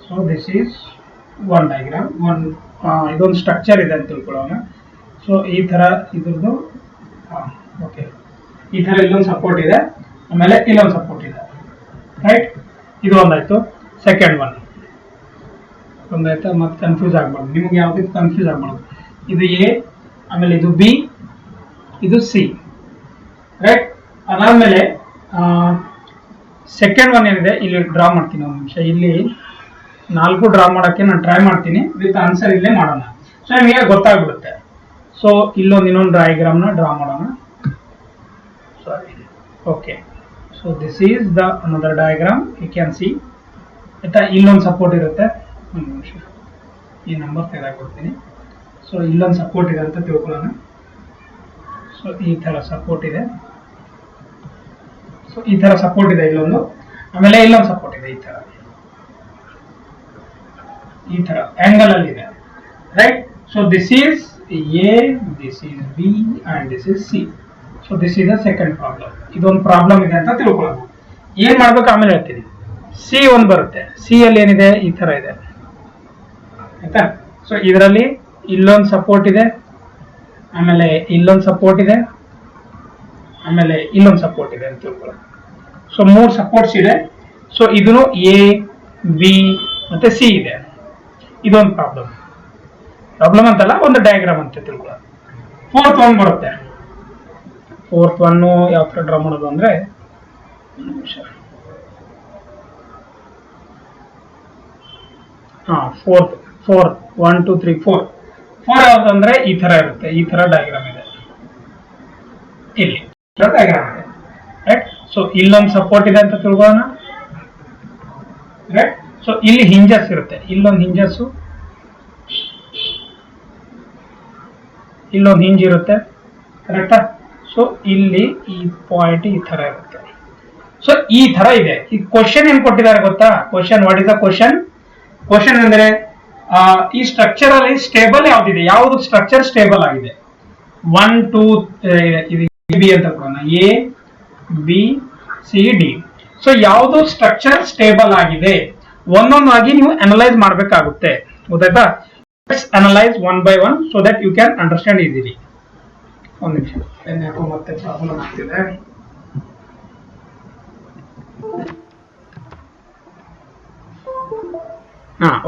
So this is one diagram, ಇದೊಂದು ಸ್ಟ್ರಕ್ಚರ್ ಇದೆ ಅಂತ ತಿಳ್ಕೊಳ್ಳೋಣ. ಸೊ ಈ ತರ ಇದ್ರದ್ದು ಓಕೆ, ಈ ತರ ಇಲ್ಲೊಂದು ಸಪೋರ್ಟ್ ಇದೆ, ಆಮೇಲೆ ಇಲ್ಲೊಂದು ಸಪೋರ್ಟ್ ಇದೆ. ರೈಟ್, ಇದು ಒಂದಾಯ್ತು. ಸೆಕೆಂಡ್ ಒನ್ ಒಂದಾಯ್ತಾ, ಮತ್ತೆ ಕನ್ಫ್ಯೂಸ್ ಆಗ್ಬಾರ್ದು ನಿಮ್ಗೆ, ಯಾವ್ದು ಕನ್ಫ್ಯೂಸ್ ಆಗ್ಬಾರ್ದು. ಇದು ಎ, ಆಮೇಲೆ ಇದು ಬಿ, ಇದು ಸಿ. ರೈಟ್, ಅದಾದ್ಮೇಲೆ ಸೆಕೆಂಡ್ ಒನ್ ಏನಿದೆ ಇಲ್ಲಿ ಡ್ರಾ ಮಾಡ್ತೀನಿ. ಒಂದು ನಿಮಿಷ, ಇಲ್ಲಿ 4 ಡ್ರಾ ಮಾಡೋಕ್ಕೆ ನಾನು ಟ್ರೈ ಮಾಡ್ತೀನಿ, ವಿತ್ ಆನ್ಸರ್ ಇಲ್ಲೇ ಮಾಡೋಣ. ಸೊ ನಿಮಗೆ ಗೊತ್ತಾಗ್ಬಿಡುತ್ತೆ. ಸೊ ಇನ್ನೊಂದು ಡಯಾಗ್ರಾಮ್ನ ಡ್ರಾ ಮಾಡೋಣ. Sorry, okay. So this is the another diagram, you can see. ಆಯ್ತಾ, ಇಲ್ಲೊಂದು ಸಪೋರ್ಟ್ ಇರುತ್ತೆ. ಒಂದು ನಿಮಿಷ, ಈ ನಂಬರ್ ತೆಗೆದಾಕೊಡ್ತೀನಿ. ಸೊ ಇಲ್ಲೊಂದು ಸಪೋರ್ಟ್ ಇದೆ ಅಂತ ತಿಳ್ಕೊಳ್ಳೋಣ. ಸೊ ಈ ತರ ಸಪೋರ್ಟ್ ಇದೆ. ಸೊ ಈ ತರ ಸಪೋರ್ಟ್ ಇದೆ ಇಲ್ಲೊಂದು, ಆಮೇಲೆ ಇಲ್ಲೊಂದು ಸಪೋರ್ಟ್ ಇದೆ ಈ ತರ ಆಂಗಲ್ ಅಲ್ಲಿ ಇದೆ. Right, so this is A, this is B and this is C. So this is the second problem. ಇದೊಂದು ಪ್ರಾಬ್ಲಮ್ ಇದೆ ಅಂತ ತಿಳ್ಕೊಳ್ಳೋಣ. ಏನ್ ಮಾಡ್ಬೇಕು ಆಮೇಲೆ ಹೇಳ್ತೀನಿ. ಸಿ ಒಂದು ಬರುತ್ತೆ. ಸಿ ಅಲ್ಲಿ ಏನಿದೆ, ಈ ತರ ಇದೆ. ಆಯ್ತಾ, ಸೊ ಇದರಲ್ಲಿ ಇಲ್ಲೊಂದು ಸಪೋರ್ಟ್ ಇದೆ, ಆಮೇಲೆ ಇಲ್ಲೊಂದು ಸಪೋರ್ಟ್ ಇದೆ, ಆಮೇಲೆ ಇಲ್ಲೊಂದು ಸಪೋರ್ಟ್ ಇದೆ ಅಂತ ತಿಳ್ಕೊಳ್ಳೋಣ. ಸೊ 3 ಸಪೋರ್ಟ್ಸ್ ಇದೆ. ಸೊ ಇದನ್ನು ಎ, ಬಿ ಮತ್ತೆ ಸಿ ಇದೆ. ಇದೊಂದು ಪ್ರಾಬ್ಲಮ್ ಅಂತಲ್ಲ, ಒಂದು ಡಯಾಗ್ರಾಮ್ ಅಂತ ತಿಳ್ಕೊಳ್ಳೋಣ. ಫೋರ್ತ್ ಒನ್ ಬರುತ್ತೆ. ಫೋರ್ತ್ ಒನ್ ಯಾವ ತರ ಡ್ರಾ ಮಾಡೋದು ಅಂದ್ರೆ, ಫೋರ್ತ್ 1 2 3 4 ಯಾವ್ದು ಅಂದ್ರೆ ಈ ತರ ಇರುತ್ತೆ. ಈ ತರ ಡಯಾಗ್ರಾಮ್ ಇದೆ, ಇಲ್ಲಿ ಡಯಾಗ್ರಾಮ್ ಇದೆ. ರೈಟ್, ಸೊ ಇಲ್ಲೊಂದು ಸಪೋರ್ಟ್ ಇದೆ ಅಂತ ತಿಳ್ಕೊಳ್ಳೋಣ. ರೈಟ್, ಸೊ ಇಲ್ಲಿ ಹಿಂಜಸ್ ಇರುತ್ತೆ, ಇಲ್ಲೊಂದು ಹಿಂಜಸ್ಸು, ಇಲ್ಲೊಂದು ಹಿಂಜ್ ಇರುತ್ತೆ. ಕರೆಕ್ಟಾ? ಸೊ ಇಲ್ಲಿ ಈ ಪಾಯಿಂಟ್ ಈ ತರ ಇರುತ್ತೆ. ಸೊ ಈ ತರ ಇದೆ. ಈ ಕ್ವಶನ್ ಏನ್ ಕೊಟ್ಟಿದ್ದಾರೆ ಗೊತ್ತಾ? Question, what is the question? Question ಅಂದ್ರೆ ಈ ಸ್ಟ್ರಕ್ಚರ್ ಅಲ್ಲಿ ಸ್ಟೇಬಲ್ ಯಾವ್ದಿದೆ, ಯಾವ್ದು ಸ್ಟ್ರಕ್ಚರ್ ಸ್ಟೇಬಲ್ ಆಗಿದೆ? 1 2 ಬಿ ಅಂತ ಕೊಡೋಣ, A B C D. So ಯಾವ್ದು ಸ್ಟ್ರಕ್ಚರ್ ಸ್ಟೇಬಲ್ ಆಗಿದೆ ಒಂದೊಂದಾಗಿ ನೀವು ಅನಲೈಸ್ ಮಾಡಬೇಕಾಗುತ್ತೆ. ಗೊತ್ತಾಯ್ತಾ? Let's analyse one by one so that you can understand easily. ಒಂದು ನಿಮಿಷ, ಯಾಕೋ ಮತ್ತೆ ಪ್ರಾಬ್ಲಮ್ ಆಗ್ತಿದೆ.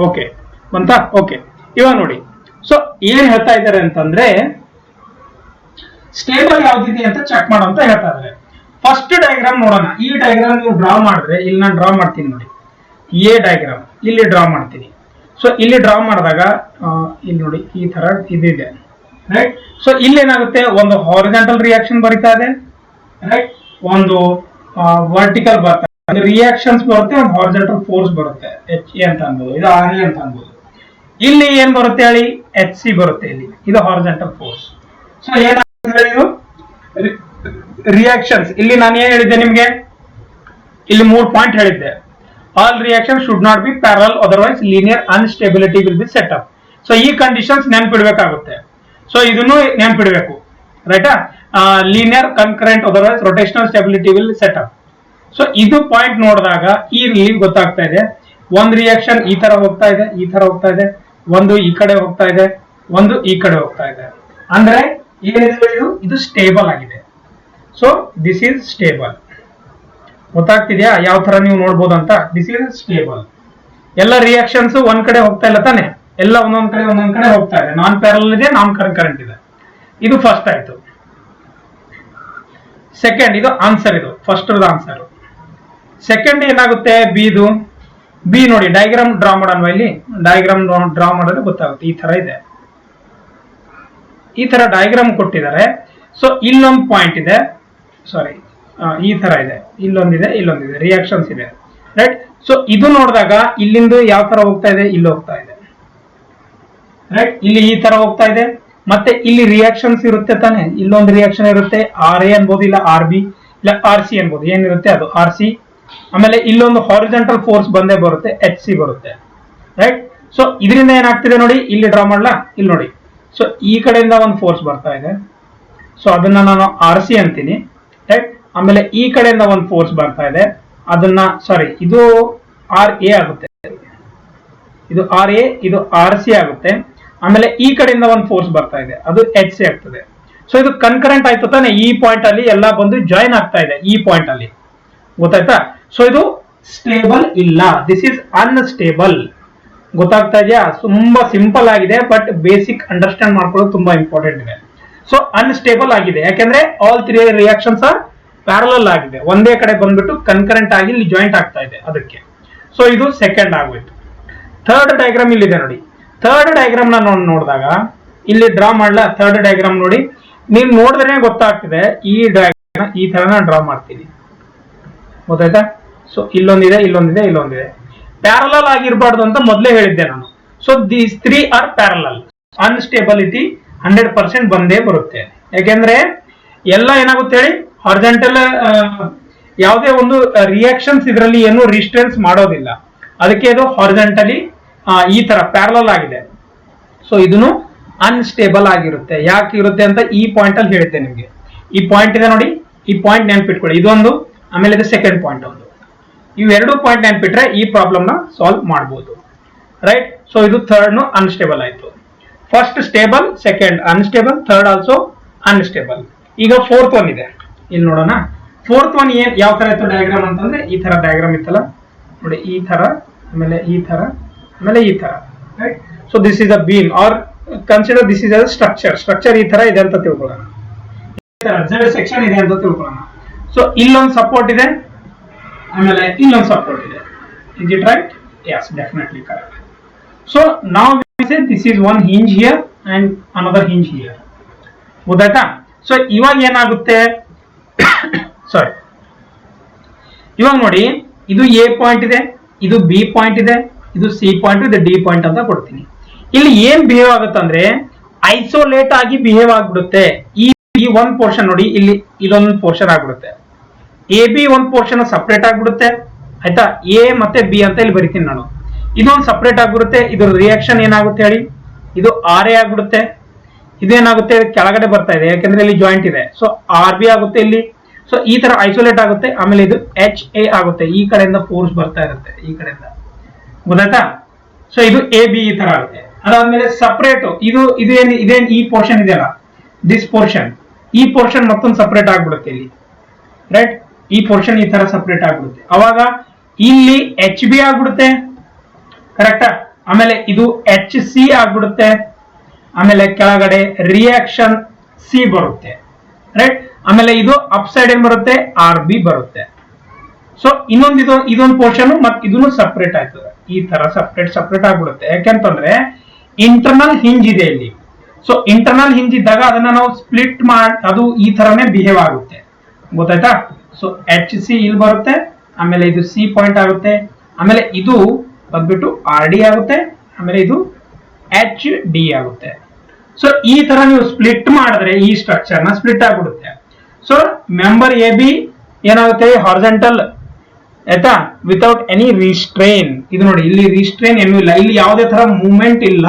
ಓಕೆ ಬಂತ? ಓಕೆ, ಇವಾಗ ನೋಡಿ. ಸೊ ಏನ್ ಹೇಳ್ತಾ ಇದ್ದಾರೆ ಅಂತಂದ್ರೆ, ಸ್ಟೇಬಲ್ ಯಾವ್ದಿದೆ ಅಂತ ಚೆಕ್ ಮಾಡೋ ಅಂತ ಹೇಳ್ತಾ ಇದ್ದಾರೆ. ಫಸ್ಟ್ ಡಯಾಗ್ರಾಮ್ ನೋಡೋಣ. ಈ ಡಯಾಗ್ರಾಮ್ ನೀವು ಡ್ರಾ ಮಾಡಿದ್ರೆ, ಇಲ್ಲಿ ನಾನು ಡ್ರಾ ಮಾಡ್ತೀನಿ ನೋಡಿ, ಎ ಡಯಾಗ್ರಾಮ್ ಇಲ್ಲಿ ಡ್ರಾ ಮಾಡ್ತೀನಿ. ಸೊ ಇಲ್ಲಿ ಡ್ರಾ ಮಾಡಿದಾಗ ಇಲ್ಲಿ ನೋಡಿ ಈ ತರ ಇದಿದೆ. ರೈಟ್, ಸೊ ಇಲ್ಲಿ ಏನಾಗುತ್ತೆ, ಒಂದು ಹಾರಿಜಾಂಟಲ್ ರಿಯಾಕ್ಷನ್ ಬರೀತಾ ಇದೆ. ರೈಟ್, ಒಂದು ವರ್ಟಿಕಲ್ ಬರ್ತಾ ಇದೆ, ರಿಯಾಕ್ಷನ್ಸ್ ಬರುತ್ತೆ, ಒಂದು ಹಾರಿಜಾಂಟಲ್ ಫೋರ್ಸ್ ಬರುತ್ತೆ, ಎಚ್ ಎ ಅಂತ ಅನ್ಬೋದು, ಇದು ಆರ್ ಎ ಅಂತ ಅನ್ಬೋದು. ಇಲ್ಲಿ ಏನ್ ಬರುತ್ತೆ ಹೇಳಿ, ಎಚ್ ಸಿ ಬರುತ್ತೆ. ಇಲ್ಲಿ ಇದು ಹಾರಿಜಾಂಟಲ್ ಫೋರ್ಸ್. ಸೊ ಏನಾಗುತ್ತೆ ಇದು ರಿಯಾಕ್ಷನ್ಸ್. ಇಲ್ಲಿ ನಾನು ಏನ್ ಹೇಳಿದ್ದೆ ನಿಮ್ಗೆ, ಇಲ್ಲಿ 3 ಪಾಯಿಂಟ್ ಹೇಳಿದ್ದೆ. All reaction should not be parallel otherwise linear unstability will be set up. So ಈ ಕಂಡೀಷನ್ಸ್ ನೆನ್ಪಿಡ್ಬೇಕಾಗುತ್ತೆ. ಸೊ ಇದನ್ನು ನೆನ್ಪಿಡ್ಬೇಕು, ರೈಟಾ? Linear concurrent otherwise rotational stability will set up. So ಇದು ಪಾಯಿಂಟ್ ನೋಡಿದಾಗ ಇಲ್ಲಿ ಗೊತ್ತಾಗ್ತಾ ಇದೆ, ಒಂದು ರಿಯಾಕ್ಷನ್ ಈ ತರ ಹೋಗ್ತಾ ಇದೆ, ಈ ತರ ಹೋಗ್ತಾ ಇದೆ, ಒಂದು ಈ ಕಡೆ ಹೋಗ್ತಾ ಇದೆ, ಒಂದು ಈ ಕಡೆ ಹೋಗ್ತಾ ಇದೆ. ಅಂದ್ರೆ ಏನಿದೆ ಇದು ಸ್ಟೇಬಲ್ ಆಗಿದೆ. So this is stable. ಗೊತ್ತಾಗ್ತಿದ್ಯಾ ಯಾವ ತರ ನೀವು ನೋಡ್ಬೋದು ಅಂತ? This is stable. ಎಲ್ಲ ರಿಯಾಕ್ಷನ್ಸ್ ಒಂದ್ ಕಡೆ ಹೋಗ್ತಾ ಇಲ್ಲ ತಾನೆ, ಎಲ್ಲ ಒಂದೊಂದ್ ಕಡೆ ಹೋಗ್ತಾ ಇದೆ. ನಾನ್ ಪ್ಯಾರಲ್ ಇದೆ, ನಾನ್ ಕರೆಂಟ್ ಇದೆ. ಇದು ಫಸ್ಟ್ ಆಯ್ತು. ಸೆಕೆಂಡ್ ಇದು ಆನ್ಸರ್, ಇದು ಫಸ್ಟ್ ಆನ್ಸರ್. ಸೆಕೆಂಡ್ ಏನಾಗುತ್ತೆ ಬಿದು? ಬಿ ನೋಡಿ, ಡಯಾಗ್ರಾಮ್ ಡ್ರಾ ಮಾಡೋಣ. ಇಲ್ಲಿ ಡಯಾಗ್ರಾಮ್ ಡ್ರಾ ಮಾಡಿದ್ರೆ ಗೊತ್ತಾಗುತ್ತೆ. ಈ ತರ ಇದೆ, ಈ ತರ ಡಯಾಗ್ರಾಮ್ ಕೊಟ್ಟಿದ್ದಾರೆ. ಸೊ ಇಲ್ಲೊಂದು ಪಾಯಿಂಟ್ ಇದೆ, ಸಾರಿ ಈ ತರ ಇದೆ, ಇಲ್ಲೊಂದಿದೆ, ರಿಯಾಕ್ಷನ್ಸ್ ಇದೆ, ರೈಟ್? ಸೊ ಇದು ನೋಡಿದಾಗ ಇಲ್ಲಿಂದ ಯಾವ ತರ ಹೋಗ್ತಾ ಇದೆ, ಇಲ್ಲಿ ಹೋಗ್ತಾ ಇದೆ, ರೈಟ್? ಇಲ್ಲಿ ಈ ತರ ಹೋಗ್ತಾ ಇದೆ. ಮತ್ತೆ ಇಲ್ಲಿ ರಿಯಾಕ್ಷನ್ಸ್ ಇರುತ್ತೆ ತಾನೆ, ಇಲ್ಲೊಂದು ರಿಯಾಕ್ಷನ್ ಇರುತ್ತೆ, ಆರ್ ಎ ಅನ್ಬೋದು, ಇಲ್ಲ ಆರ್ ಬಿ, ಇಲ್ಲ ಆರ್ ಸಿ ಅನ್ಬೋದು. ಏನಿರುತ್ತೆ ಅದು ಆರ್ ಸಿ. ಆಮೇಲೆ ಇಲ್ಲೊಂದು ಹಾರಿಜಾಂಟಲ್ ಫೋರ್ಸ್ ಬಂದೇ ಬರುತ್ತೆ, ಎಚ್ ಸಿ ಬರುತ್ತೆ, ರೈಟ್? ಸೊ ಇದರಿಂದ ಏನಾಗ್ತಿದೆ ನೋಡಿ, ಇಲ್ಲಿ ಡ್ರಾ ಮಾಡ್ಲಾ, ಇಲ್ಲಿ ನೋಡಿ. ಸೊ ಈ ಕಡೆಯಿಂದ ಒಂದು ಫೋರ್ಸ್ ಬರ್ತಾ ಇದೆ, ಸೊ ಅದನ್ನ ನಾನು ಆರ್ ಸಿ ಅಂತೀನಿ, ರೈಟ್? ಆಮೇಲೆ ಈ ಕಡೆಯಿಂದ ಒಂದು ಫೋರ್ಸ್ ಬರ್ತಾ ಇದೆ, ಅದನ್ನ ಸಾರಿ ಇದು ಆರ್ ಎ ಆಗುತ್ತೆ, ಇದು ಆರ್ ಎ, ಇದು ಆರ್ ಸಿ ಆಗುತ್ತೆ. ಆಮೇಲೆ ಈ ಕಡೆಯಿಂದ ಒಂದು ಫೋರ್ಸ್ ಬರ್ತಾ ಇದೆ, ಅದು ಎಚ್ ಸಿ ಆಗ್ತದೆ. ಸೊ ಇದು ಕನ್ಕರೆಂಟ್ ಆಯ್ತು ತಾನೆ, ಈ ಪಾಯಿಂಟ್ ಅಲ್ಲಿ ಎಲ್ಲ ಬಂದು ಜಾಯಿನ್ ಆಗ್ತಾ ಇದೆ, ಈ ಪಾಯಿಂಟ್ ಅಲ್ಲಿ, ಗೊತ್ತಾಯ್ತಾ? ಸೊ ಇದು ಸ್ಟೇಬಲ್ ಇಲ್ಲ, ದಿಸ್ ಇಸ್ ಅನ್ಸ್ಟೇಬಲ್. ಗೊತ್ತಾಗ್ತಾ ಇದೆಯಾ? ತುಂಬಾ ಸಿಂಪಲ್ ಆಗಿದೆ, ಬಟ್ ಬೇಸಿಕ್ ಅಂಡರ್ಸ್ಟ್ಯಾಂಡ್ ಮಾಡ್ಕೊಳ್ಳೋದು ತುಂಬಾ ಇಂಪಾರ್ಟೆಂಟ್ ಇದೆ. ಸೊ ಅನ್ಸ್ಟೇಬಲ್ ಆಗಿದೆ, ಯಾಕೆಂದ್ರೆ all three reactions are parallel ಆಗಿದೆ, ಒಂದೇ ಕಡೆ ಬಂದ್ಬಿಟ್ಟು ಕನ್ಕರೆಂಟ್ ಆಗಿ ಇಲ್ಲಿ ಜಾಯಿಂಟ್ ಆಗ್ತಾ ಇದೆ ಅದಕ್ಕೆ. ಸೊ ಇದು ಸೆಕೆಂಡ್ ಆಗೋಯ್ತು. ಥರ್ಡ್ ಡಯಾಗ್ರಾಮ್ ಇಲ್ಲಿದೆ ನೋಡಿ. ಥರ್ಡ್ ಡಯಾಗ್ರಾಮ್ ನ ನೋಡಿದಾಗ ಇಲ್ಲಿ ಡ್ರಾ ಮಾಡ್ಲಾ? ಥರ್ಡ್ ಡಯಾಗ್ರಾಮ್ ನೋಡಿ, ನೀವು ನೋಡಿದ್ರೆ ಗೊತ್ತಾಗ್ತಿದೆ. ಈ ಡಯಾಗ್ರಾಮ್ ಈ ತರ ಡ್ರಾ ಮಾಡ್ತೀನಿ, ಗೊತ್ತಾಯ್ತಾ? ಸೊ ಇಲ್ಲೊಂದಿದೆ, ಪ್ಯಾರಲಲ್ ಆಗಿರಬಾರ್ದು ಅಂತ ಮೊದಲೇ ಹೇಳಿದ್ದೆ ನಾನು. So these three are parallel. Unstability 100% ಬಂದೇ ಬರುತ್ತೆ, ಯಾಕೆಂದ್ರೆ ಎಲ್ಲ ಏನಾಗುತ್ತೆ ಹೇಳಿ, ಹಾರಿಜಾಂಟಲ್ ಯಾವುದೇ ಒಂದು ರಿಯಾಕ್ಷನ್ಸ್ ಇದರಲ್ಲಿ ಏನು ರಿಸ್ಟ್ರೆನ್ಸ್ ಮಾಡೋದಿಲ್ಲ, ಅದಕ್ಕೆ ಇದು ಹಾರಿಜಾಂಟಲಿ ಈ ತರ ಪ್ಯಾರಲಲ್ ಆಗಿದೆ. ಸೊ ಇದನ್ನು ಅನ್ಸ್ಟೇಬಲ್ ಆಗಿರುತ್ತೆ. ಯಾಕೆ ಇರುತ್ತೆ ಅಂತ ಈ ಪಾಯಿಂಟ್ ಅಲ್ಲಿ ಹೇಳಿದ್ದೆ ನಿಮ್ಗೆ. ಈ ಪಾಯಿಂಟ್ ಇದೆ ನೋಡಿ, ಈ ಪಾಯಿಂಟ್ ನೆನ್ಪಿಟ್ಕೊಳ್ಳಿ, ಇದೊಂದು, ಆಮೇಲೆ ಇದು ಸೆಕೆಂಡ್ ಪಾಯಿಂಟ್ ಒಂದು. ಇವೆರಡು ಪಾಯಿಂಟ್ ನೆನ್ಪಿಟ್ರೆ ಈ ಪ್ರಾಬ್ಲಮ್ ನ ಸಾಲ್ವ್ ಮಾಡಬಹುದು, ರೈಟ್? ಸೊ ಇದು ಥರ್ಡ್ ಅನ್ಸ್ಟೇಬಲ್ ಆಯ್ತು. First stable, second unstable, third also unstable. ಈಗ ಫೋರ್ತ್ ಒನ್ ಇದೆ, ಇಲ್ಲಿ ನೋಡೋಣ. ಫೋರ್ತ್ ಒನ್ ಏನ್ ಯಾವ ತರ ಇತ್ತು ಡಯಾಗ್ರಾಮ್ ಅಂತಂದ್ರೆ, ಈ ತರ ಡಯಾಗ್ರಾಮ್ ಇತ್ತಲ್ಲ ನೋಡಿ, ಈ ತರ, ಆಮೇಲೆ ಈ ತರ, ಆಮೇಲೆ ಈ ತರ, right? So this is a beam, are consider this is a structure ಈ ತರ ಇದೆ ಅಂತ ತಿಳ್ಕೊಳ್ಳೋಣ. ಝೆಡ್ ಸೆಕ್ಷನ್ ಇದೆ ಅಂತ ತಿಳ್ಕೊಳ್ಳೋಣ. ಸೊ ಇಲ್ಲೊಂದು ಸಪೋರ್ಟ್ ಇದೆ, ಆಮೇಲೆ ಇಲ್ಲೊಂದು ಸಪೋರ್ಟ್ ಇದೆ. Is it right? Yes, definitely correct. So ನಾವು this is one hinge here and another hinge here, ಗೊತ್ತಾಯ್ತಾ? ಸೊ ಇವಾಗ ಏನಾಗುತ್ತೆ, ಸಾರಿ, ಇವಾಗ ನೋಡಿ, ಇದು ಎ ಪಾಯಿಂಟ್ ಇದೆ, ಇದು ಬಿ ಪಾಯಿಂಟ್ ಇದೆ, ಇದು ಸಿ ಪಾಯಿಂಟ್, ಇದು ಡಿ ಪಾಯಿಂಟ್ ಅಂತ ಕೊಡ್ತೀನಿ. ಇಲ್ಲಿ ಏನ್ ಬಿಹೇವ್ ಆಗುತ್ತೆ ಅಂದ್ರೆ ಐಸೋಲೇಟ್ ಆಗಿ ಬಿಹೇವ್ ಆಗ್ಬಿಡುತ್ತೆ. ಈ ಒಂದ್ ಪೋರ್ಷನ್ ನೋಡಿ, ಇಲ್ಲಿ ಇದೊಂದು ಪೋರ್ಷನ್ ಆಗ್ಬಿಡುತ್ತೆ. ಎ ಬಿ ಒಂದ್ ಪೋರ್ಷನ್ ಸಪರೇಟ್ ಆಗ್ಬಿಡುತ್ತೆ, ಆಯ್ತಾ? ಎ ಮತ್ತೆ ಬಿ ಅಂತ ಇಲ್ಲಿ ಬರಿತೀನಿ ನಾನು. ಇದೊಂದು ಸಪರೇಟ್ ಆಗ್ಬಿಡುತ್ತೆ. ಇದ್ರ ರಿಯಾಕ್ಷನ್ ಏನಾಗುತ್ತೆ ಹೇಳಿ, ಇದು ಆರ್ ಎ ಆಗ್ಬಿಡುತ್ತೆ. ಇದೇನಾಗುತ್ತೆ, ಕೆಳಗಡೆ ಬರ್ತಾ ಇದೆ, ಯಾಕಂದ್ರೆ ಇಲ್ಲಿ ಜಾಯಿಂಟ್ ಇದೆ. ಸೊ ಆರ್ ಬಿ ಆಗುತ್ತೆ ಇಲ್ಲಿ. ಸೊ ಈ ತರ ಐಸೋಲೇಟ್ ಆಗುತ್ತೆ. ಆಮೇಲೆ ಇದು ಎಚ್ ಎ ಆಗುತ್ತೆ, ಈ ಕಡೆಯಿಂದ ಫೋರ್ಸ್ ಬರ್ತಾ ಇರುತ್ತೆ, ಈ ಕಡೆಯಿಂದ, ಗೊತ್ತಾಯ್ತಾ? ಸೊ ಇದು ಎ ಬಿ ಈ ತರ ಆಗುತ್ತೆ. ಅದಾದ್ಮೇಲೆ ಸಪರೇಟ್ ಇದೇನ್ ಈ ಪೋರ್ಷನ್ ಇದೆಯಲ್ಲ, ದಿಸ್ ಪೋರ್ಷನ್, ಈ ಪೋರ್ಷನ್ ಮತ್ತೊಂದು ಸಪರೇಟ್ ಆಗ್ಬಿಡುತ್ತೆ ಇಲ್ಲಿ, ರೈಟ್? ಈ ಪೋರ್ಷನ್ ಈ ತರ ಸಪರೇಟ್ ಆಗ್ಬಿಡುತ್ತೆ. ಅವಾಗ ಇಲ್ಲಿ ಎಚ್ ಬಿ ಆಗ್ಬಿಡುತ್ತೆ, ಕರೆಕ್ಟಾ? ಆಮೇಲೆ ಇದು ಎಚ್ ಸಿ ಆಗ್ಬಿಡುತ್ತೆ. ಆಮೇಲೆ ಕೆಳಗಡೆ ರಿಯಾಕ್ಷನ್ ಸಿ ಬರುತ್ತೆ, ರೈಟ್? ಆಮೇಲೆ ಇದು ಅಪ್ ಸೈಡ್ ಏನ್ ಬರುತ್ತೆ, ಆರ್ ಬಿ ಬರುತ್ತೆ. ಸೊ ಇದೊಂದು ಪೋರ್ಷನ್ ಮತ್ತೆ ಇದನ್ನು ಸಪರೇಟ್ ಆಯ್ತದೆ, ಈ ತರ ಸಪರೇಟ್ ಆಗ್ಬಿಡುತ್ತೆ. ಯಾಕೆಂತಂದ್ರೆ ಇಂಟರ್ನಲ್ ಹಿಂಜ್ ಇದೆ ಇಲ್ಲಿ. ಸೊ ಇಂಟರ್ನಲ್ ಹಿಂಜ್ ಇದ್ದಾಗ ಅದನ್ನ ನಾವು ಸ್ಪ್ಲಿಟ್ ಮಾಡಿ ಅದು ಈ ತರನೇ ಬಿಹೇವ್ ಆಗುತ್ತೆ, ಗೊತ್ತಾಯ್ತಾ? ಸೊ ಎಚ್ ಸಿ ಇಲ್ಲಿ ಬರುತ್ತೆ, ಆಮೇಲೆ ಇದು ಸಿ ಪಾಯಿಂಟ್ ಆಗುತ್ತೆ, ಆಮೇಲೆ ಇದು ಬಂದ್ಬಿಟ್ಟು ಆರ್ ಡಿ ಆಗುತ್ತೆ, ಆಮೇಲೆ ಇದು ಎಚ್ ಡಿ ಆಗುತ್ತೆ. ಸೊ ಈ ತರ ನೀವು ಸ್ಪ್ಲಿಟ್ ಮಾಡಿದ್ರೆ ಈ ಸ್ಟ್ರಕ್ಚರ್ ನ ಸ್ಪ್ಲಿಟ್ ಆಗ್ಬಿಡುತ್ತೆ. ಸೊ ಮೆಂಬರ್ ಎ ಬಿ ಏನಾಗುತ್ತೆ, ಹಾರಿಜಾಂಟಲ್ ಆಯ್ತಾ, ವಿತೌಟ್ ಎನಿ ರಿಸ್ಟ್ರೈನ್. ಇದು ನೋಡಿ, ಇಲ್ಲಿ ರಿಸ್ಟ್ರೈನ್ ಏನೂ ಇಲ್ಲ, ಇಲ್ಲಿ ಯಾವುದೇ ತರ ಮೂವ್ಮೆಂಟ್ ಇಲ್ಲ,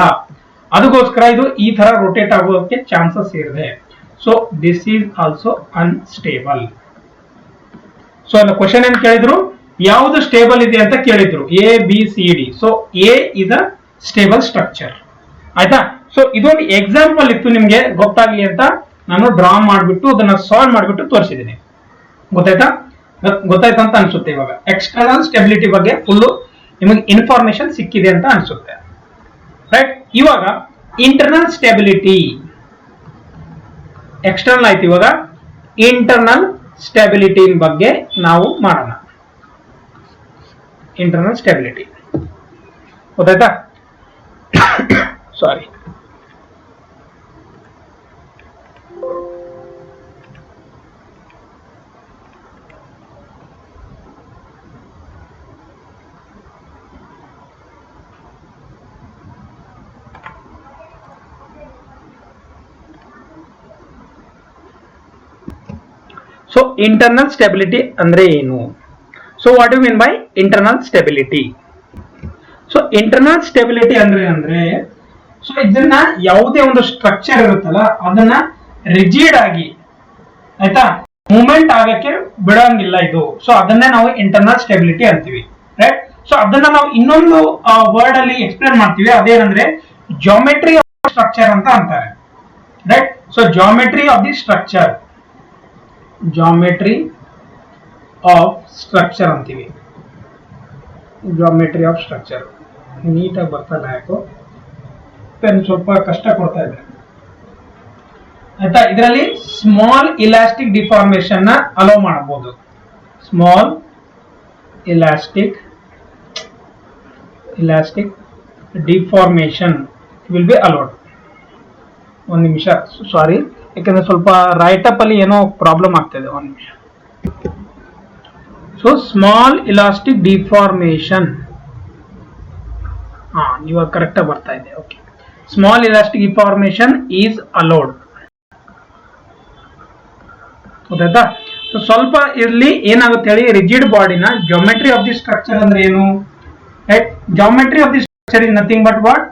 ಅದಕ್ಕೋಸ್ಕರ ಇದು ಈ ತರ ರೊಟೇಟ್ ಆಗೋದಕ್ಕೆ ಚಾನ್ಸಸ್ ಇದೆ. So this is also unstable. So ಅಲ್ಲ ಕ್ವಶನ್ ಏನ್ ಕೇಳಿದ್ರು, ಯಾವುದು ಸ್ಟೇಬಲ್ ಇದೆ ಅಂತ ಕೇಳಿದ್ರು, A B C D. So A is a stable structure. ಆಯ್ತಾ. ಸೊ ಇದೊಂದು ಎಕ್ಸಾಂಪಲ್ ಇತ್ತು, ನಿಮ್ಗೆ ಗೊತ್ತಾಗ್ಲಿ ಅಂತ ನಾನು ಡ್ರಾ ಮಾಡಿಬಿಟ್ಟು ಅದನ್ನ ಸಾಲ್ವ್ ಮಾಡಿಬಿಟ್ಟು ತೋರಿಸಿದ್ದೀನಿ. ಗೊತ್ತಾಯ್ತಾ ಅಂತ ಅನ್ಸುತ್ತೆ. ಇವಾಗ ಎಕ್ಸ್ಟರ್ನಲ್ ಸ್ಟೆಬಿಲಿಟಿ ಬಗ್ಗೆ ಫುಲ್ ನಿಮಗೆ ಇನ್ಫಾರ್ಮೇಶನ್ ಸಿಕ್ಕಿದೆ ಅಂತ ಅನ್ಸುತ್ತೆ, ರೈಟ್. ಇವಾಗ ಇಂಟರ್ನಲ್ ಸ್ಟೆಬಿಲಿಟಿ, ಎಕ್ಸ್ಟರ್ನಲ್ ಆಯ್ತು, ಇವಾಗ ಇಂಟರ್ನಲ್ ಸ್ಟೆಬಿಲಿಟಿ ಬಗ್ಗೆ ನಾವು ಮಾಡೋಣ. ಇಂಟರ್ನಲ್ ಸ್ಟೆಬಿಲಿಟಿ ಗೊತ್ತಾಯ್ತಾ? ಸಾರಿ. ಸೊ ಇಂಟರ್ನಲ್ ಸ್ಟೆಬಿಲಿಟಿ ಅಂದ್ರೆ ಏನು? So what you mean by internal stability? So internal stability ಅಂದ್ರೆ ಸೊ ಇದನ್ನ ಯಾವುದೇ ಒಂದು ಸ್ಟ್ರಕ್ಚರ್ ಇರುತ್ತಲ್ಲ ಅದನ್ನ ರಿಜಿಡ್ ಆಗಿ, ಆಯ್ತಾ, ಮೂವ್ಮೆಂಟ್ ಆಗಕ್ಕೆ ಬಿಡಂಗಿಲ್ಲ ಇದು. ಸೊ ಅದನ್ನೇ ನಾವು ಇಂಟರ್ನಲ್ ಸ್ಟೆಬಿಲಿಟಿ ಅಂತೀವಿ, ರೈಟ್. ಸೊ ಅದನ್ನ ನಾವು ಇನ್ನೊಂದು ವರ್ಡ್ ಅಲ್ಲಿ ಎಕ್ಸ್ಪ್ಲೇನ್ ಮಾಡ್ತೀವಿ, ಅದೇನಂದ್ರೆ ಜಾಮೆಟ್ರಿ ಆಫ್ ಸ್ಟ್ರಕ್ಚರ್ ಅಂತ ಅಂತಾರೆ, right. So geometry of the structure, geometry of structure ಅಂತೀವಿ. ಜಾಮೆಟ್ರಿ ಆಫ್ ಸ್ಟ್ರಕ್ಚರ್ ನೀಟಾಗಿ ಬರ್ತಲ್ಲ, ಯಾಕೋ ಪೆನ್ ಸ್ವಲ್ಪ ಕಷ್ಟ ಕೊಡ್ತಾ ಇದೆ, ಆಯ್ತಾ. ಇದರಲ್ಲಿ ಸ್ಮಾಲ್ ಇಲಾಸ್ಟಿಕ್ ಡಿಫಾರ್ಮೇಶನ್ ನ ಅಲೋ ಮಾಡಬಹುದು. Small elastic deformation will be allowed. ಒಂದು ನಿಮಿಷ, ಸಾರಿ, ಯಾಕಂದ್ರೆ ಸ್ವಲ್ಪ ರೈಟ್ ಅಪ್ ಅಲ್ಲಿ ಏನೋ ಪ್ರಾಬ್ಲಮ್ ಆಗ್ತಿದೆ, ಒಂದು ನಿಮಿಷ. ಸೊ ಸ್ಮಾಲ್ ಇಲಾಸ್ಟಿಕ್ ಡಿಫಾರ್ಮೇಶನ್, ಇವಾಗ ಕರೆಕ್ಟ್ ಆಗಿ ಬರ್ತಾ ಇದೆ. Okay, small elastic deformation is allowed. ಗೊತ್ತಾಯ್ತಾ? ಸೊ ಸ್ವಲ್ಪ ಇಲ್ಲಿ ಏನಾಗುತ್ತೆ ಹೇಳಿ, ರಿಜಿಡ್ ಬಾಡಿನ ಜಾಮೆಟ್ರಿ ಆಫ್ ದಿ ಸ್ಟ್ರಕ್ಚರ್ ಅಂದ್ರೆ ಏನು, right. Geometry of the structure is nothing but what?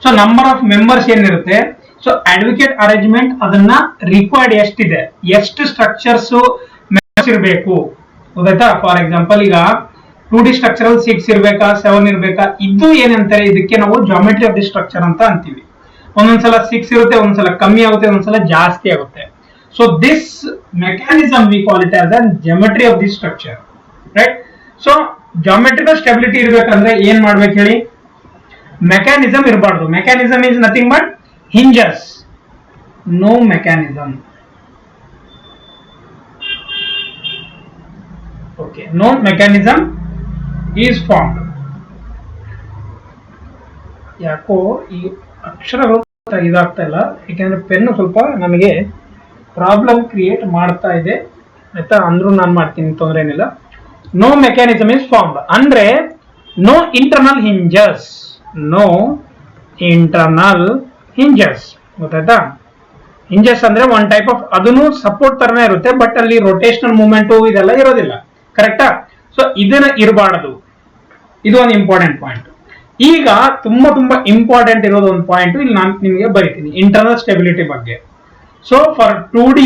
So number of members ಏನಿರುತ್ತೆ, ಸೊ ಅಡ್ವೊಕೇಟ್ ಅರೇಂಜ್ಮೆಂಟ್ ಅದನ್ನ ರಿಕ್ವೈರ್ಡ್ ಎಷ್ಟಿದೆ, ಎಷ್ಟು ಸ್ಟ್ರಕ್ಚರ್ಸ್ ಮೆಂಬರ್ಸ್ ಇರಬೇಕು, ಗೊತ್ತಾಯ್ತಾ. ಫಾರ್ ಎಕ್ಸಾಂಪಲ್ ಈಗ 2D ಸ್ಟ್ರಕ್ಚರಲ್ 6 ಇರ್ಬೇಕಾ 7 ಇರ್ಬೇಕಾ, ಇದು ಏನಂತಾರೆ, ಇದಕ್ಕೆ ನಾವು ಜಾಮೆಟ್ರಿ ಆಫ್ ದಿ ಸ್ಟ್ರಕ್ಚರ್ ಅಂತ ಅಂತೀವಿ. ಒಂದೊಂದ್ಸಲ 6 ಇರುತ್ತೆ, ಒಂದೊಂದ್ಸಲ ಕಮ್ಮಿ ಆಗುತ್ತೆ, ಒಂದೊಂದ್ಸಲ ಜಾಸ್ತಿ ಆಗುತ್ತೆ. So this mechanism we call it as geometry of the structure, right. So geometrical stability ಇರ್ಬೇಕಂದ್ರೆ ಏನ್ ಮಾಡ್ಬೇಕು ಹೇಳಿ, ಮೆಕ್ಯಾನಿಸಮ್ ಇರಬಾರ್ದು. Mechanism is nothing but hinges, no mechanism. Okay, no mechanism is formed. ಯಾಕೋ ಈ ಅಕ್ಷರಗಳು ಇದಾಗ್ತಾ ಇಲ್ಲ, ಯಾಕೆಂದ್ರೆ ಪೆನ್ನು ಸ್ವಲ್ಪ ನಮಗೆ ಪ್ರಾಬ್ಲಮ್ ಕ್ರಿಯೇಟ್ ಮಾಡ್ತಾ ಇದೆ, ಆಯ್ತಾ. ಅಂದ್ರೂ ನಾನು ಮಾಡ್ತೀನಿ, ತೊಂದರೆ ಏನಿಲ್ಲ. ನೋ ಮೆಕ್ಯಾನಿಸಮ್ ಇಸ್ ಫಾರ್ಮ್ಡ್ ಅಂದ್ರೆ no internal hinges, no internal hinges, ಗೊತ್ತಾಯ್ತಾ. ಹಿಂಜಸ್ ಅಂದ್ರೆ ಒನ್ ಟೈಪ್ ಆಫ್, ಅದನ್ನು ಸಪೋರ್ಟ್ ತರನೇ ಇರುತ್ತೆ, ಬಟ್ ಅಲ್ಲಿ ರೊಟೇಷನಲ್ ಮೂವ್ಮೆಂಟ್ ಇದೆಲ್ಲ ಇರೋದಿಲ್ಲ, ಕರೆಕ್ಟಾ. ಸೊ ಇದನ್ನ ಇರಬಾರದು, ಇದು ಒಂದು ಇಂಪಾರ್ಟೆಂಟ್ ಪಾಯಿಂಟ್. ಈಗ ತುಂಬಾ ಇಂಪಾರ್ಟೆಂಟ್ ಇರೋದು ಒಂದು ಪಾಯಿಂಟ್ ಇಲ್ಲಿ ನಾನು ನಿಮಗೆ ಬರೀತೀನಿ, ಇಂಟರ್ನಲ್ ಸ್ಟೆಬಿಲಿಟಿ ಬಗ್ಗೆ. ಸೊ ಫಾರ್ 2D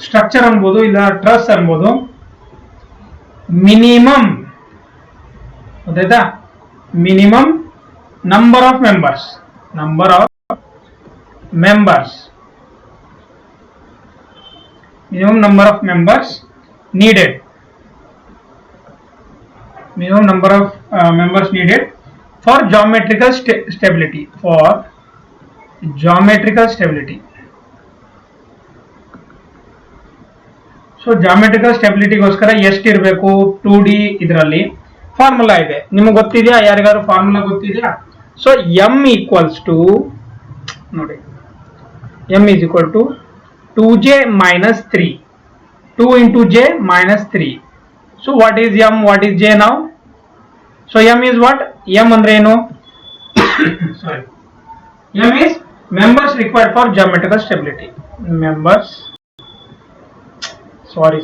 ಸ್ಟ್ರಕ್ಚರ್ ಅನ್ಬೋದು, ಇಲ್ಲ ಟ್ರಸ್ ಅನ್ಬೋದು, ಮಿನಿಮಮ್, ಗೊತ್ತಾಯ್ತಾ, minimum number of members minimum number of members needed, minimum number of members needed for geometrical stability, for geometrical stability. ಸೊ ಜಾಮೆಟ್ರಿಕಲ್ ಸ್ಟೆಬಿಲಿಟಿಗೋಸ್ಕರ ಎಷ್ಟು ಇರಬೇಕು, 2D ಇದರಲ್ಲಿ ಫಾರ್ಮುಲಾ ಇದೆ, ನಿಮಗೆ ಗೊತ್ತಿದೆಯಾ? ಯಾರಿಗಾದ್ರು ಫಾರ್ಮುಲಾ ಗೊತ್ತಿದೆಯಾ? ಸೊ m ಈಕ್ವಲ್ಸ್ ಟು, ನೋಡಿ, m is equal to 2j minus 3, 2 into j minus 3. So what is m, what is j now? So m is what? m andre enu? Sorry, m is members required for geometrical stability. Members ಸಾರಿ,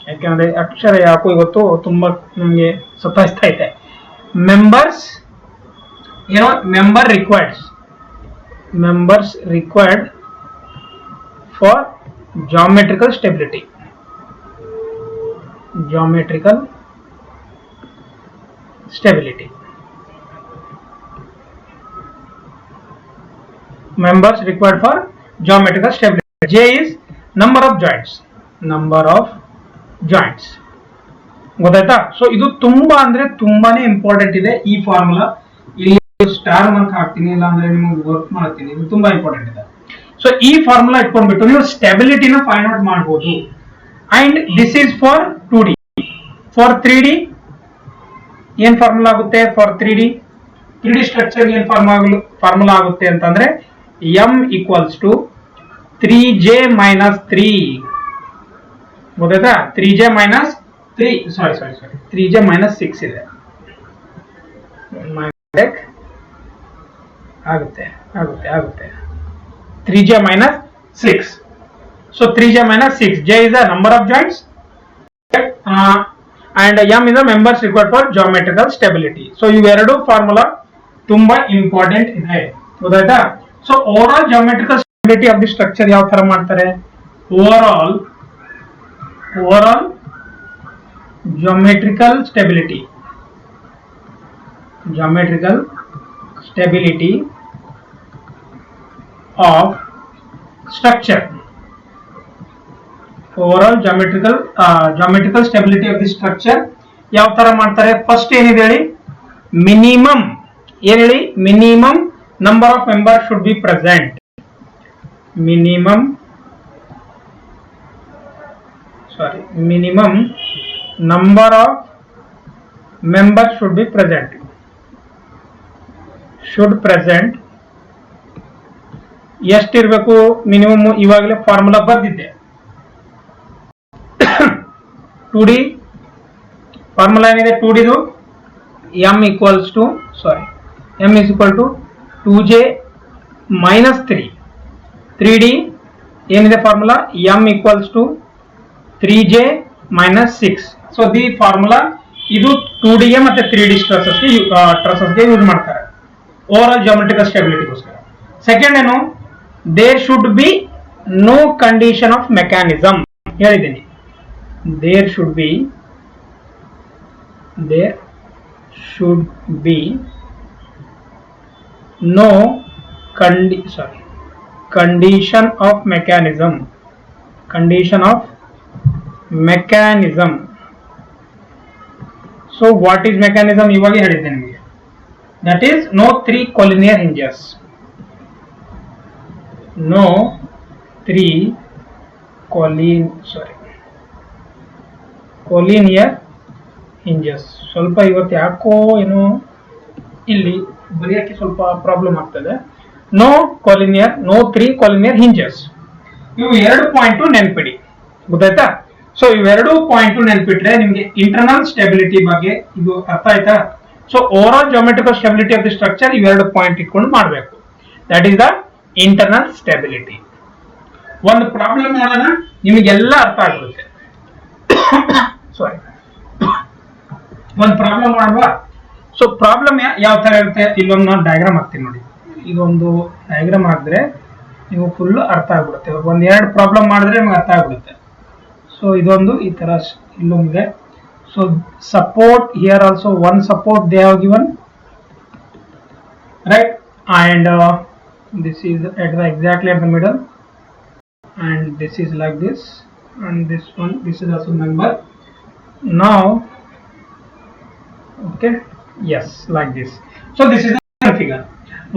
ಯಾಕೆಂದ್ರೆ ಅಕ್ಷರ ಯಾಕೋ ಇವತ್ತು ತುಂಬಾ ನಮಗೆ ಸತಾಯಿಸ್ತಾ ಇದೆ. Members member required for geometrical stability. Members required for geometrical stability. J is number of joints. ಗೊತ್ತಾಯ್ತಾ? ಸೊ ಇದು ತುಂಬಾ ಅಂದ್ರೆ ತುಂಬಾನೇ ಇಂಪಾರ್ಟೆಂಟ್ ಇದೆ ಈ ಫಾರ್ಮುಲಾ. ಇಲ್ಲಿ ಸ್ಟಾರ್ ಮಾರ್ಕ್ ಹಾಕ್ತೀನಿ, ಇಲ್ಲ ಅಂದ್ರೆ ನಿಮಗೆ ವರ್ಕ್ ಮಾಡ್ತೀನಿ. ಇದು ತುಂಬಾ ಇಂಪಾರ್ಟೆಂಟ್ ಇದೆ. ಸೊ ಈ ಫಾರ್ಮುಲಾ ಇಟ್ಕೊಂಡ್ಬಿಟ್ಟು ನೀವು ಸ್ಟೆಬಿಲಿಟಿನ ಫೈಂಡ್ ಔಟ್ ಮಾಡಬಹುದು. And this is for 2D. For 3D ಏನ್ ಫಾರ್ಮುಲಾ ಆಗುತ್ತೆ? ಫಾರ್ 3D ಸ್ಟ್ರಕ್ಚರ್ ಏನ್ ಫಾರ್ಮುಲಾ ಆಗುತ್ತೆ ಅಂತಂದ್ರೆ m equals to 3j minus 3. ಗೊತ್ತಾಯ್ತಾ? 3j minus 3 3j minus 6 ಇದೆ. ಆಗುತ್ತೆ 3j minus 6. So 3j minus 6. J is the number of joints and m is the members required for geometrical stability. So ಇವೆರಡು ಫಾರ್ಮುಲಾ ತುಂಬಾ ಇಂಪಾರ್ಟೆಂಟ್ ಇದೆ. ಗೊತ್ತಾಯ್ತಾ? So over all geometrical stability of the structure ಯಾವ ತರ ಮಾಡ್ತಾರೆ? Over all geometrical stability of structure. Overall geometrical stability of the structure ಯಾವ ತರ ಮಾಡ್ತಾರೆ? ಫಸ್ಟ್ ಏನಿದೆ ಹೇಳಿ? Minimum number of members should be present. Minimum number of members should be present. ಎಷ್ಟಿರಬೇಕು ಮಿನಿಮಮ್? ಇವಾಗಲೇ ಫಾರ್ಮುಲಾ ಬರ್ದಿದ್ದೆ. 2D ಫಾರ್ಮುಲಾ ಏನಿದೆ? 2D ದು m is equal to 2j minus 3. 3D ಏನಿದೆ formula? m equals to 3j minus 6. So the formula ಇದು 2D ಮತ್ತೆ 3D ಸ್ಟ್ರಸಸ್ಗೆ ಯೂಸ್ ಮಾಡ್ತಾರೆ ಓವರ್ ಆಲ್ geometrical stabilityಗೋಸ್ಕರ. ಸೆಕೆಂಡ್ ಏನು? There should be no condition of mechanism. ಹೇಳಿದ್ದೀನಿ, there should be no condition of mechanism. So what is mechanism? ಇವಾಗೆ ಹೇಳಿದ್ದೆ ನಿಮಗೆ. That is no 3 collinear hinges. collinear hinges. ಸ್ವಲ್ಪ ಇವತ್ತು ಯಾಕೋ ಏನೋ ಇಲ್ಲಿ ಬರೆಯಕ್ಕೆ ಸ್ವಲ್ಪ ಪ್ರಾಬ್ಲಮ್ ಆಗ್ತದೆ. no 3 collinear hinges. ಇವು ಎರಡು ಪಾಯಿಂಟ್ ನೆನ್ಪಿಡಿ. ಗೊತ್ತಾಯ್ತಾ? ಸೊ ಇವೆರಡು ಪಾಯಿಂಟ್ ನೆನ್ಪಿಟ್ರೆ ನಿಮ್ಗೆ ಇಂಟರ್ನಲ್ ಸ್ಟೆಬಿಲಿಟಿ ಬಗ್ಗೆ ಇದು ಅರ್ಥ ಆಯ್ತಾ? So over all geometrical stability of the structure ಇವೆರಡು ಪಾಯಿಂಟ್ ಇಟ್ಕೊಂಡು ಮಾಡಬೇಕು. That is the internal stability. ಒಂದು ಪ್ರಾಬ್ಲಮ್ ಮಾಡೋಣ, ನಿಮಗೆಲ್ಲ ಅರ್ಥ ಆಗುತ್ತೆ. ಒಂದು ಪ್ರಾಬ್ಲಮ್ ಮಾಡುವ. ಸೊ ಪ್ರಾಬ್ಲಮ್ ಯಾವ ತರ ಇರುತ್ತೆ? ಇಲ್ಲೊಂದು ನಾನು ಡಯಾಗ್ರಾಮ್ ಹಾಕ್ತೀನಿ ನೋಡಿ. ಇದೊಂದು ಡಯಾಗ್ರಾಮ್ ಹಾಕಿದ್ರೆ ನೀವು ಫುಲ್ ಅರ್ಥ ಆಗ್ಬಿಡುತ್ತೆ. ಒಂದೆರಡು ಪ್ರಾಬ್ಲಮ್ ಮಾಡಿದ್ರೆ ನಿಮ್ಗೆ ಅರ್ಥ ಆಗ್ಬಿಡುತ್ತೆ. ಸೊ ಇದೊಂದು ಈ ತರ ಇಲ್ಲೊಂದಿದೆ. So support here also one support they have given, right? And this is exactly at the middle, and this is like this, and this is also member. Now okay, yes, like this. So this is the figure.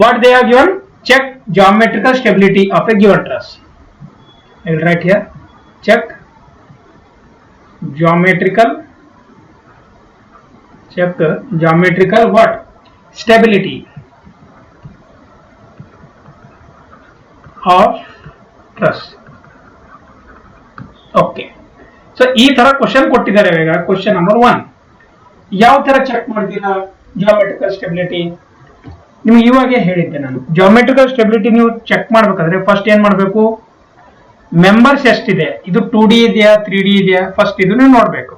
What they have given? Check geometrical stability of a given truss. I will write here, check geometrical what? Stability of truss. Okay, so ಈ ತರ ಕ್ವಶನ್ ಕೊಟ್ಟಿದ್ದಾರೆ. ಈಗ ಕ್ವಶನ್ ನಂಬರ್ 1, ಯಾವ ತರ ಚೆಕ್ ಮಾಡ್ತೀರಾ geometrical stability? ನಿಮ್ಗೆ ಇವಾಗೆ ಹೇಳಿದ್ದೆ ನಾನು. geometrical stability ನೀವು ಚೆಕ್ ಮಾಡ್ಬೇಕಾದ್ರೆ ಫಸ್ಟ್ ಏನ್ ಮಾಡಬೇಕು? ಮೆಂಬರ್ಸ್ ಎಷ್ಟಿದೆ, ಇದು 2D ಇದೆಯಾ 3D ಇದೆಯಾ ಫಸ್ಟ್ ಇದನ್ನ ನೋಡ್ಬೇಕು.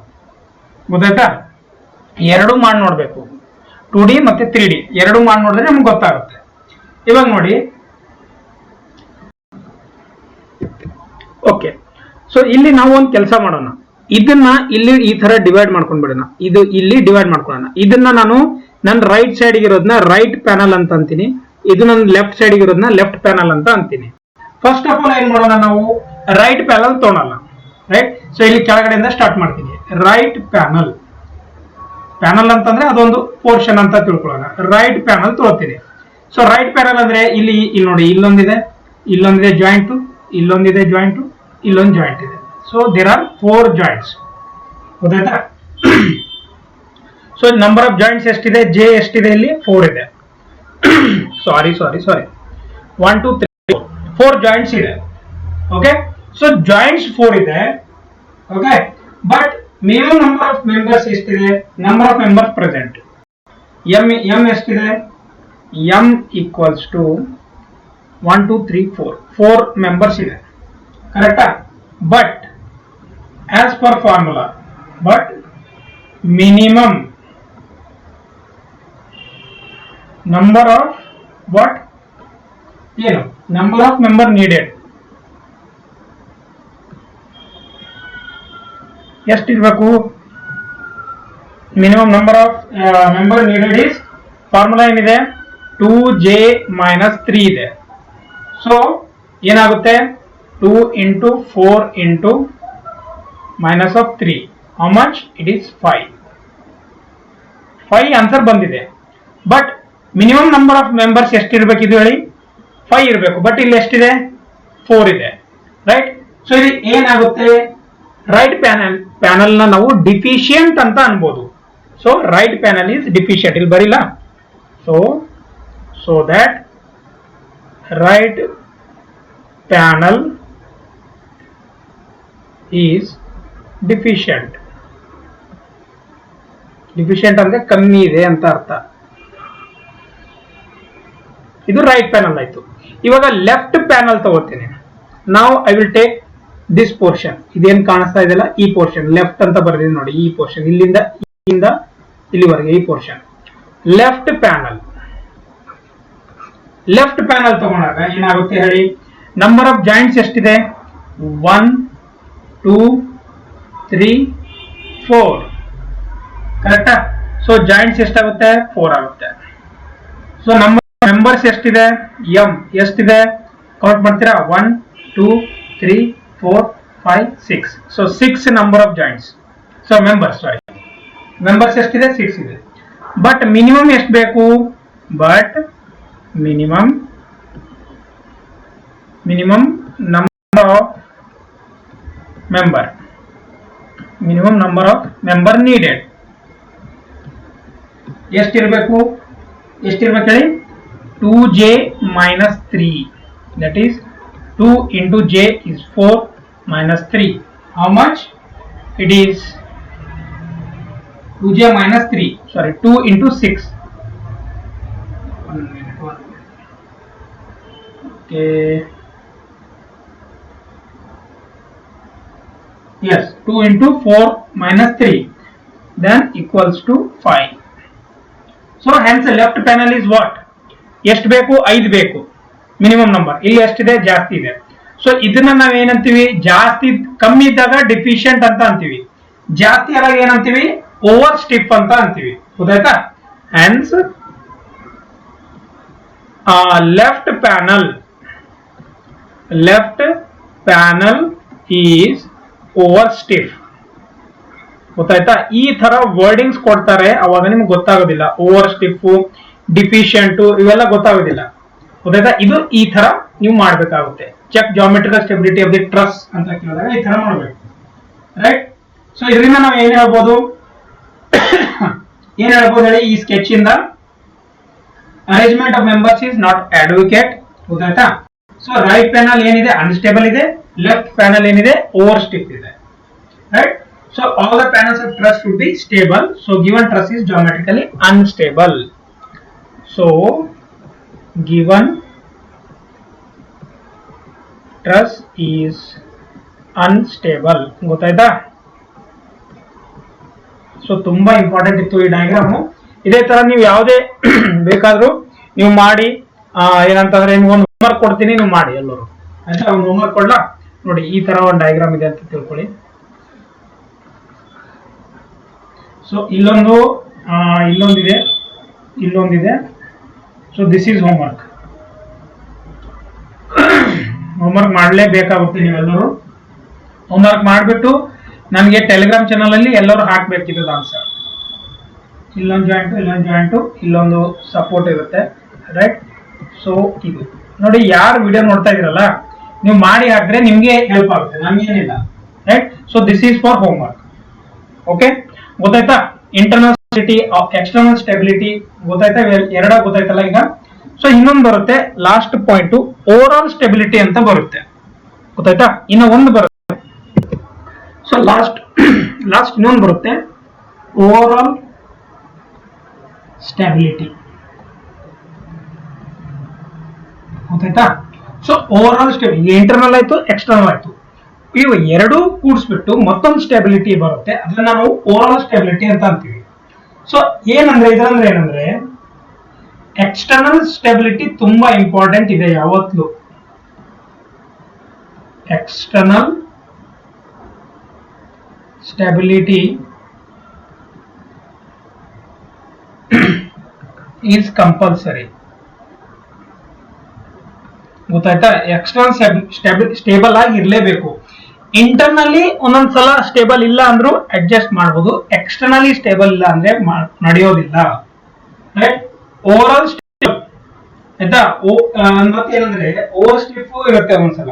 ಗೊತ್ತಾಯ್ತಾ? ಎರಡು ಮಾಡಿ ನೋಡ್ಬೇಕು, 2D ಮತ್ತೆ 3D ಎರಡು ಮಾಡಿ ನೋಡಿದ್ರೆ ನಮ್ಗೆ ಗೊತ್ತಾಗುತ್ತೆ. ಇವಾಗ ನೋಡಿ, ಓಕೆ. ಸೊ ಇಲ್ಲಿ ನಾವು ಒಂದು ಕೆಲಸ ಮಾಡೋಣ, ಇದನ್ನ ಇಲ್ಲಿ ಈ ತರ ಡಿವೈಡ್ ಮಾಡ್ಕೊಂಡ್ಬಿಡೋಣ. ಇದು ಇಲ್ಲಿ ಡಿವೈಡ್ ಮಾಡ್ಕೊಳ್ಳೋಣ. ಇದನ್ನ ನಾನು ನನ್ನ ರೈಟ್ ಸೈಡ್ ಇರೋದನ್ನ ರೈಟ್ ಪ್ಯಾನಲ್ ಅಂತ ಅಂತೀನಿ, ಇದು ನನ್ನ ಲೆಫ್ಟ್ ಸೈಡ್ ಇರೋದನ್ನ ಲೆಫ್ಟ್ ಪ್ಯಾನಲ್ ಅಂತ ಅಂತೀನಿ. ಫಸ್ಟ್ ಆಫ್ ಆಲ್ ಏನ್ ಮಾಡೋಣ, ನಾವು ರೈಟ್ ಪ್ಯಾನಲ್ ತೊಗೊಳಲ್ಲ. ರೈಟ್, ಸೊ ಇಲ್ಲಿ ಕೆಳಗಡೆಯಿಂದ ಸ್ಟಾರ್ಟ್ ಮಾಡ್ತೀನಿ. ರೈಟ್ ಪ್ಯಾನಲ್, ಪ್ಯಾನಲ್ ಅಂತಂದ್ರೆ ಅದೊಂದು ಪೋರ್ಷನ್ ಅಂತ ತಿಳ್ಕೊಳ್ಳೋಣ. ರೈಟ್ ಪ್ಯಾನಲ್ ತಗೋತೀನಿ. ಸೊ ರೈಟ್ ಪ್ಯಾನಲ್ ಅಂದ್ರೆ ಇಲ್ಲಿ ನೋಡಿ, ಇಲ್ಲೊಂದಿದೆ ಜಾಯಿಂಟ್, ಇಲ್ಲೊಂದಿದೆ ಜಾಯಿಂಟ್, ಇಲ್ಲೊಂದು ಜಾಯಿಂಟ್ ಇದೆ. So there are 4 joints. ಗೊತ್ತಾಯ್ತಾ? ಸೊ ನಂಬರ್ ಆಫ್ ಜಾಯಿಂಟ್ಸ್ ಎಷ್ಟಿದೆ, ಜೆ ಎಷ್ಟಿದೆ, ಇಲ್ಲಿ 4 ಇದೆ. ಸಾರಿ 1 2 3 4 ಜಾಯಿಂಟ್ಸ್ ಇದೆ. ಓಕೆ, ಸೊ ಜಾಯಿಂಟ್ಸ್ 4 ಇದೆ. Okay, but minimum number of members ಎಷ್ಟಿದೆ, number of members present M ಎಷ್ಟಿದೆ, ಎಂ ಈಕ್ವಲ್ಸ್ ಟು 1 2 3 4 ಮೆಂಬರ್ಸ್ ಇದೆ. ಕರೆಕ್ಟಾ? But as per formula, but minimum number of what, ಏನು ನಂಬರ್ ಆಫ್ ಮೆಂಬರ್ ನೀಡೆಡ್ ಎಷ್ಟಿರ್ಬೇಕು, minimum number of member needed is, formula ಏನಿದೆ 2j - 3 ಇದೆ. ಸೊ ಏನಾಗುತ್ತೆ, 2 into 4 into minus of 3, how much it is 5 answer ಬಂದಿದೆ. But minimum number of members ಎಷ್ಟಿರ್ಬೇಕು ಇದು ಹೇಳಿ, 5 ಇರಬೇಕು. ಬಟ್ ಇಲ್ಲಿ ಎಷ್ಟಿದೆ, 4 ಇದೆ. ರೈಟ್, ಸೊ ಇದು ಏನಾಗುತ್ತೆ, ರೈಟ್ ಪ್ಯಾನಲ್ ನ ನಾವು ಡಿಫಿಷಿಯಂಟ್ ಅಂತ ಅನ್ಬೋದು. So right panel is deficient, ಇಲ್ಲಿ ಬರಿಲ್ಲ. So that right panel is deficient. Deficient ಅಂದ್ರೆ ಕಮ್ಮಿ ಇದೆ ಅಂತ ಅರ್ಥ. ಇದು ರೈಟ್ ಪ್ಯಾನಲ್ ಆಯ್ತು. ಇವಾಗ ಲೆಫ್ಟ್ ಪ್ಯಾನಲ್ ತಗೋತೀನಿ. ನಾವು I will take this portion, ಇದೇನ್ ಕಾಣಿಸ್ತಾ ಇದೆಯಲ್ಲ ಈ ಪೋರ್ಷನ್, ಲೆಫ್ಟ್ ಅಂತ ಬರೆದಿದೆ ನೋಡಿ, ಈ ಪೋರ್ಷನ್ ಇಲ್ಲಿಂದ ಇಲ್ಲಿವರೆಗೆ ಈ portion left panel. Left panel ತಗೊಂಡಾಗ ಏನಾಗುತ್ತೆ ಹೇಳಿ, ನಂಬರ್ ಆಫ್ ಜಾಯಿಂಟ್ಸ್ ಎಷ್ಟಿದೆ, 1 2 3 4. ಕರೆಕ್ಟಾ? ಸೊ ಜಾಯಿಂಟ್ಸ್ ಎಷ್ಟಾಗುತ್ತೆ, 4 ಆಗುತ್ತೆ. ಸೊ ಮೆಂಬರ್ಸ್ ಎಷ್ಟಿದೆ, ಎಂ ಎಷ್ಟಿದೆ ಕೌಂಟ್ ಮಾಡ್ತೀರಾ, 1 2 3 4 5 6. So 6 number of joints. So members ಎಷ್ಟಿದೆ, 6 ಇದೆ. ಬಟ್ ಮಿನಿಮಮ್ ಎಷ್ಟು ಬೇಕು, but minimum number of member needed ಎಷ್ಟಿರಬೇಕು ಹೇಳಿ, 2j - 3, that is 2 into j is 4 minus 3. How much it is, 2j - 3, sorry 2 into 6. 1 minute. Okay, yes, 2 into 4 minus 3 then equals to 5. So hence left panel is what, ಎಷ್ಟು ಬೇಕು, 5 ಬೇಕು ಮಿನಿಮಮ್ ನಂಬರ್. ಇಲ್ಲಿ ಎಷ್ಟಿದೆ, ಜಾಸ್ತಿ ಇದೆ. ಸೊ ಇದನ್ನ ನಾವ್ ಏನಂತೀವಿ, ಜಾಸ್ತಿ ಕಮ್ಮಿ ಇದ್ದಾಗ ಡಿಫಿಷಿಯಂಟ್ ಅಂತ ಅಂತೀವಿ, ಜಾಸ್ತಿ ಆದಾಗ ಏನಂತೀವಿ, ಓವರ್ ಸ್ಟಿಫ್ ಅಂತ ಅಂತೀವಿ. ಗೊತ್ತಾಯ್ತಾ? Hans left panel is over stiff. ಗೊತ್ತಾಯ್ತಾ? ಈ ತರ ವರ್ಡಿಂಗ್ಸ್ ಕೊಡ್ತಾರೆ, ಅವಾಗ ನಿಮ್ಗೆ ಗೊತ್ತಾಗೋದಿಲ್ಲ. ಓವರ್ ಸ್ಟಿಫ್, ಡಿಫಿಷಿಯಂಟ್ ಇವೆಲ್ಲ ಗೊತ್ತಾಗೋದಿಲ್ಲ. ಗೊತ್ತಾಯ್ತಾ? ಇದು ಈ ತರ ನೀವು ಮಾಡ್ಬೇಕಾಗುತ್ತೆ. Check geometrical stability of the truss ಅಂತ ಕೇಳಿದಾಗ ಈ ತರ ಮಾಡ್ಬೇಕು. ರೈಟ್, ಸೊ ಇದರಿಂದ ನಾವು ಏನ್ ಹೇಳ್ಬೋದು ಹೇಳಿ, ಈ ಸ್ಕೆಚ್ ಇಂದ arrangement of members is not advocate. ಗೊತ್ತಾಯ್ತಾ? ಸೊ ರೈಟ್ ಪ್ಯಾನಲ್ ಏನಿದೆ ಅನ್ಸ್ಟೇಬಲ್ ಇದೆ, ಲೆಫ್ಟ್ ಪ್ಯಾನಲ್ ಏನಿದೆ ಓವರ್ ಸ್ಟಿಫ್ ಇದೆ. Right, so all the panels of truss should be stable. So given truss is geometrically unstable. So given truss is unstable. ಗೊತ್ತಾಯ್ತಾ? ಸೊ ತುಂಬಾ ಇಂಪಾರ್ಟೆಂಟ್ ಇತ್ತು ಈ ಡಯಾಗ್ರಾಮು. ಇದೇ ತರ ನೀವು ಯಾವುದೇ ಬೇಕಾದ್ರೂ ನೀವು ಮಾಡಿ, ಏನಂತಂದ್ರೆ ನಿಮ್ಗೊಂದು ಹೋಮ್ವರ್ಕ್ ಕೊಡ್ತೀನಿ, ನೀವು ಮಾಡಿ ಎಲ್ಲರೂ. ಆಯ್ತಾ? ಒಂದು ಹೋಮ್ವರ್ಕ್ ಕೊಡ್ಲಾ? ನೋಡಿ, ಈ ತರ ಒಂದು ಡಯಾಗ್ರಾಮ್ ಇದೆ ಅಂತ ತಿಳ್ಕೊಳ್ಳಿ. ಸೊ ಇಲ್ಲೊಂದಿದೆ. So this is homework. Homework ಮಾಡಲೇಬೇಕಾಗುತ್ತೆ. ನೀವೆಲ್ಲರೂ ಹೋಮ್ವರ್ಕ್ ಮಾಡಿಬಿಟ್ಟು ನನಗೆ ಟೆಲಿಗ್ರಾಮ್ ಚಾನಲ್ ಅಲ್ಲಿ ಎಲ್ಲರೂ ಹಾಕ್ಬೇಕಿದ್ದು ಆನ್ಸರ್. ಇಲ್ಲೊಂದು ಜಾಯಿಂಟು, ಇಲ್ಲೊಂದು ಸಪೋರ್ಟ್ ಇರುತ್ತೆ, ರೈಟ್? ಸೊ ಇದು ನೋಡಿ, ಯಾರು ವಿಡಿಯೋ ನೋಡ್ತಾ ಇದ್ರಲ್ಲ, ನೀವು ಮಾಡಿ ಹಾಕಿದ್ರೆ ನಿಮ್ಗೆ ಹೆಲ್ಪ್ ಆಗುತ್ತೆ, ನಮ್ಗೇನಿಲ್ಲ, right? So this is for homework. Okay, ಗೊತ್ತಾಯ್ತಾ? ಇಂಟರ್ನಲ್ ಸ್ಟೆಬಿಲಿಟಿ, ಎಕ್ಸ್ಟರ್ನಲ್ ಸ್ಟೆಬಿಲಿಟಿ ಗೊತ್ತಾಯ್ತಾ? ಎರಡ ಗೊತ್ತಾಯ್ತಲ್ಲ ಈಗ. ಸೊ ಇನ್ನೊಂದು ಬರುತ್ತೆ, last point, over all stability ಅಂತ ಬರುತ್ತೆ. ಗೊತ್ತಾಯ್ತಾ? ಇನ್ನು ಒಂದು ಬರುತ್ತೆ. ಸೊ ಲಾಸ್ಟ್ ಇನ್ನೊಂದು ಬರುತ್ತೆ, ಓವರ್ ಆಲ್ ಸ್ಟೆಬಿಲಿಟಿ. ಗೊತ್ತಾಯ್ತಾ? So over all stability, internal ಆಯ್ತು, ಎಕ್ಸ್ಟರ್ನಲ್ ಆಯ್ತು, ಇವು ಎರಡೂ ಕೂಡಿಸ್ಬಿಟ್ಟು ಮತ್ತೊಂದು ಸ್ಟೆಬಿಲಿಟಿ ಬರುತ್ತೆ. ಅದನ್ನ ನಾವು ಓವರ್ ಆಲ್ ಸ್ಟೆಬಿಲಿಟಿ ಅಂತ ಅಂತೀವಿ. ಸೊ ಏನಂದ್ರೆ ಎಕ್ಸ್ಟರ್ನಲ್ ಸ್ಟೆಬಿಲಿಟಿ ತುಂಬಾ ಇಂಪಾರ್ಟೆಂಟ್ ಇದೆ ಯಾವತ್ತೂ. External stability is compulsory. ಗೊತ್ತಾಯ್ತಾ? ಎಕ್ಸ್ಟರ್ನಲ್ ಸ್ಟೇಬಲ್ ಆಗಿ ಇರಲೇಬೇಕು. ಇಂಟರ್ನಲ್ಲಿ ಒಂದೊಂದ್ಸಲ ಸ್ಟೇಬಲ್ ಇಲ್ಲ ಅಂದ್ರೂ ಅಡ್ಜಸ್ಟ್ ಮಾಡಬಹುದು, ಎಕ್ಸ್ಟರ್ನಲಿ ಸ್ಟೇಬಲ್ ಇಲ್ಲ ಅಂದ್ರೆ ನಡೆಯೋದಿಲ್ಲ, ರೈಟ್? ಓವರ್ ಆಲ್ ಸ್ಟೇಬಲ್, ಆಯ್ತಾ? ಮತ್ತೇನಂದ್ರೆ ಓವರ್ ಸ್ಟಿಫ್ ಇರುತ್ತೆ ಒಂದ್ಸಲ,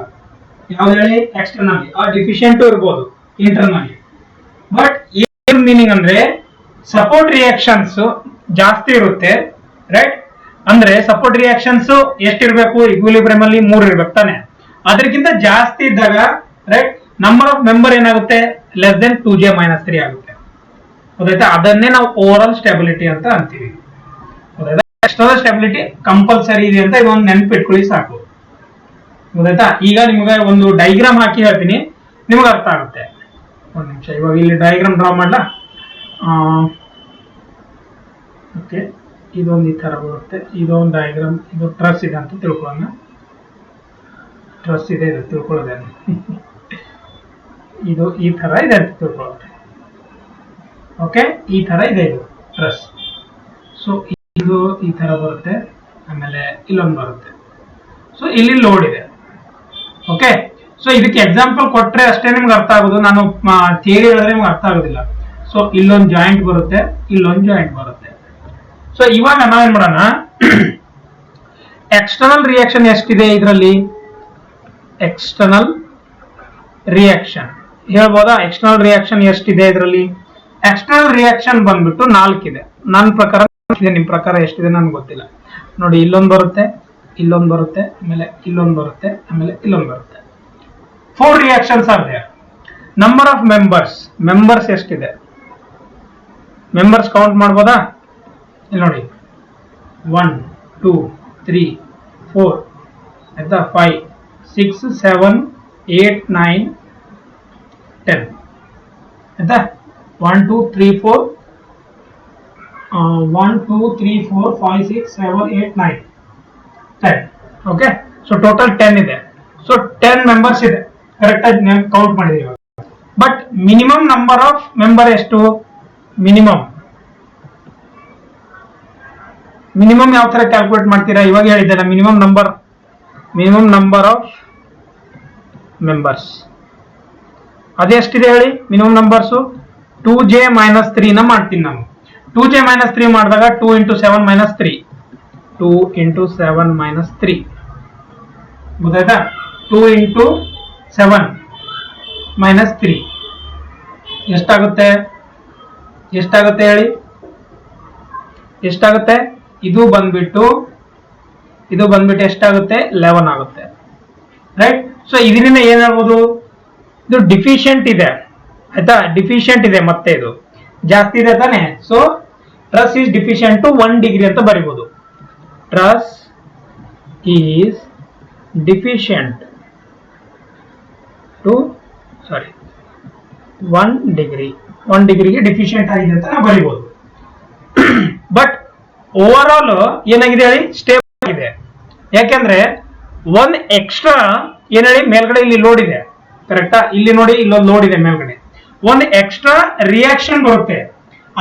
ಯಾವ್ದು ಹೇಳಿ? ಎಕ್ಸ್ಟರ್ನಲಿ. ಡಿಫಿಷಿಯಂಟ್ ಇರ್ಬೋದು ಇಂಟರ್ನಲಿ. ಬಟ್ ಏನ್ ಮೀನಿಂಗ್ ಅಂದ್ರೆ ಸಪೋರ್ಟ್ ರಿಯಾಕ್ಷನ್ಸ್ ಜಾಸ್ತಿ ಇರುತ್ತೆ, ರೈಟ್? ಅಂದ್ರೆ ಸಪೋರ್ಟ್ ರಿಯಾಕ್ಷನ್ಸ್ ಎಷ್ಟಿರ್ಬೇಕು? ಇಕ್ವಿಲಿಬ್ರಿಯಂ ಅಲ್ಲಿ 3 ಇರ್ಬೇಕು ತಾನೆ? ಅದಕ್ಕಿಂತ ಜಾಸ್ತಿ ಇದ್ದಾಗ, ರೈಟ್, ನಂಬರ್ ಆಫ್ ಮೆಂಬರ್ ಏನಾಗುತ್ತೆ? ಲೆಸ್ ದೆನ್ 2j-3 ಆಗುತ್ತೆ. ಗೊತ್ತಾಯ್ತಾ? ಅದನ್ನೇ ನಾವು ಓವರ್ ಆಲ್ ಸ್ಟೆಬಿಲಿಟಿ ಅಂತ ಅಂತೀವಿ. ಗೊತ್ತಾಯ್ತಾ? ಎಕ್ಸ್ಟರ್ನಲ್ ಸ್ಟೆಬಿಲಿಟಿ ಕಂಪಲ್ಸರಿ ಇದೆ ಅಂತ ಇದೊಂದು ನೆನಪಿಟ್ಕೊಳ್ಳಿ ಸಾಕು. ಗೊತ್ತಾಯ್ತಾ? ಈಗ ನಿಮಗೆ ಒಂದು ಡೈಗ್ರಾಮ್ ಹಾಕಿ ಹೇಳ್ತೀನಿ, ನಿಮಗೆ ಅರ್ಥ ಆಗುತ್ತೆ. ಒಂದು ನಿಮಿಷ, ಇವಾಗ ಇಲ್ಲಿ ಡಯಾಗ್ರಾಮ್ ಡ್ರಾ ಮಾಡ್ಲಾ? ಓಕೆ, ಇದೊಂದು ಈ ತರ ಬರುತ್ತೆ. ಇದೊಂದು ಡಯಾಗ್ರಾಮ್, ಇದು ಟ್ರಸ್ ಇದೆ ಅಂತ ತಿಳ್ಕೊಳ್ಳೋಣ. ಟ್ರಸ್ ಇದೆ ತಿಳ್ಕೊಳ್ಳೋದೇನು, ಇದು ಈ ತರ ಇದೆ ಅಂತ ತಿಳ್ಕೊಳ್ಳೋದು. ಓಕೆ, ಈ ತರ ಇದೆ ಇದು ಟ್ರಸ್. ಸೊ ಇದು ಈ ತರ ಬರುತ್ತೆ, ಆಮೇಲೆ ಇಲ್ಲೊಂದು ಬರುತ್ತೆ. ಸೊ ಇಲ್ಲಿ ಲೋಡ್ ಇದೆ. ಓಕೆ, ಸೊ ಇದಕ್ಕೆ ಎಕ್ಸಾಂಪಲ್ ಕೊಟ್ರೆ ಅಷ್ಟೇ ನಿಮ್ಗೆ ಅರ್ಥ ಆಗೋದು, ನಾನು ಥಿಯರಿ ಹೇಳಿದ್ರೆ ನಿಮ್ಗೆ ಅರ್ಥ ಆಗೋದಿಲ್ಲ. ಸೊ ಇಲ್ಲೊಂದು ಜಾಯಿಂಟ್ ಬರುತ್ತೆ, ಇಲ್ಲೊಂದು ಜಾಯಿಂಟ್ ಬರುತ್ತೆ. ಸೊ ಇವಾಗ ನಾವೇನ್ ಮಾಡೋಣ, ಎಕ್ಸ್ಟರ್ನಲ್ ರಿಯಾಕ್ಷನ್ ಎಷ್ಟಿದೆ ಇದರಲ್ಲಿ? ಎಕ್ಸ್ಟರ್ನಲ್ ರಿಯಾಕ್ಷನ್ ಹೇಳ್ಬೋದಾ? ಎಕ್ಸ್ಟರ್ನಲ್ ರಿಯಾಕ್ಷನ್ ಎಷ್ಟಿದೆ ಇದರಲ್ಲಿ? ಎಕ್ಸ್ಟರ್ನಲ್ ರಿಯಾಕ್ಷನ್ ಬಂದ್ಬಿಟ್ಟು 4 ಇದೆ. ನನ್ನ ಪ್ರಕಾರ ನಿಮ್ ಪ್ರಕಾರ ಎಷ್ಟಿದೆ ನನ್ಗೆ ಗೊತ್ತಿಲ್ಲ. ನೋಡಿ, ಇಲ್ಲೊಂದು ಬರುತ್ತೆ, ಇಲ್ಲೊಂದು ಬರುತ್ತೆ, ಆಮೇಲೆ ಇಲ್ಲೊಂದು ಬರುತ್ತೆ, ಆಮೇಲೆ ಇಲ್ಲೊಂದು ಬರುತ್ತೆ. 4 reactions are there. Number of members ಎಷ್ಟಿದೆ? ಮೆಂಬರ್ಸ್ ಕೌಂಟ್ ಮಾಡ್ಬೋದಾ? ಇಲ್ಲಿ ನೋಡಿ, 1 2 3 4 ಆಯ್ತಾ, 5 6 7 8 9 10 ಆಯ್ತಾ. 1 2 3 4 1 2 3 4 5 6 7 8 9 10. ಓಕೆ, ಸೊ ಟೋಟಲ್ 10 ಇದೆ. ಸೊ 10 ಮೆಂಬರ್ಸ್ ಇದೆ, ಕರೆಕ್ಟ್ ಆಗಿ ನಾವು ಕೌಂಟ್ ಮಾಡಿದೀವಿ. But minimum number of member ಎಷ್ಟು? ಮಿನಿಮಮ್ ಯಾವ ತರ ಕ್ಯಾಲ್ಕುಲೇಟ್ ಮಾಡ್ತೀರಾ? ಇವಾಗ ಹೇಳಿದ್ದಲ್ಲ, ಮಿನಿಮಮ್ ನಂಬರ್ ಆಫ್ ಮೆಂಬರ್ಸ್ ಅದೆಷ್ಟಿದೆ ಹೇಳಿ? ಮಿನಿಮಮ್ ನಂಬರ್ಸು 2j-3 ನ ಮಾಡ್ತೀನಿ ನಾನು. 2j-3 ಮಾಡಿದಾಗ 2 × 7 - 3, 2 × 7 - 3 ಗೊತ್ತಾಯ್ತಾ? 2 × 7 - 3 ಎಷ್ಟಾಗುತ್ತೆ ಹೇಳಿ? ಎಷ್ಟಾಗುತ್ತೆ? ಇದು ಬಂದ್ಬಿಟ್ಟು ಎಷ್ಟಾಗುತ್ತೆ? 11 ಆಗುತ್ತೆ, ರೈಟ್? ಸೊ ಇದರಿಂದ ಏನ್ ಹೇಳ್ಬೋದು? ಇದು ಡಿಫಿಷಿಯಂಟ್ ಇದೆ, ಆಯ್ತಾ? ಡಿಫಿಷಿಯಂಟ್ ಇದೆ, ಮತ್ತೆ ಇದು ಜಾಸ್ತಿ ಇದೆ ತಾನೆ. So truss is deficient to 1 degree ಅಂತ ಬರಿಬಹುದು. Truss is deficient to sorry 1 degree 1 ಡಿಗ್ರಿಗೆ ಡಿಫಿಷಿಯಂಟ್ ಆಗಿದೆ ಅಂತ ನಾವು ಬರೀಬಹುದು. ಬಟ್ ಓವರ್ ಆಲ್ ಏನಾಗಿದೆ ಹೇಳಿ ಸ್ಟೇಬಲ್ ಆಗಿದೆ. ಯಾಕೆಂದ್ರೆ ಒಂದ್ ಎಕ್ಸ್ಟ್ರಾ ಏನ್ ಹೇಳಿ ಮೇಲ್ಗಡೆ ಇಲ್ಲಿ ಲೋಡ್ ಇದೆ ಕರೆಕ್ಟಾ, ಇಲ್ಲಿ ನೋಡಿ ಇಲ್ಲೊಂದು ಲೋಡ್ ಇದೆ ಮೇಲ್ಗಡೆ, ಒಂದು ಎಕ್ಸ್ಟ್ರಾ ರಿಯಾಕ್ಷನ್ ಬರುತ್ತೆ.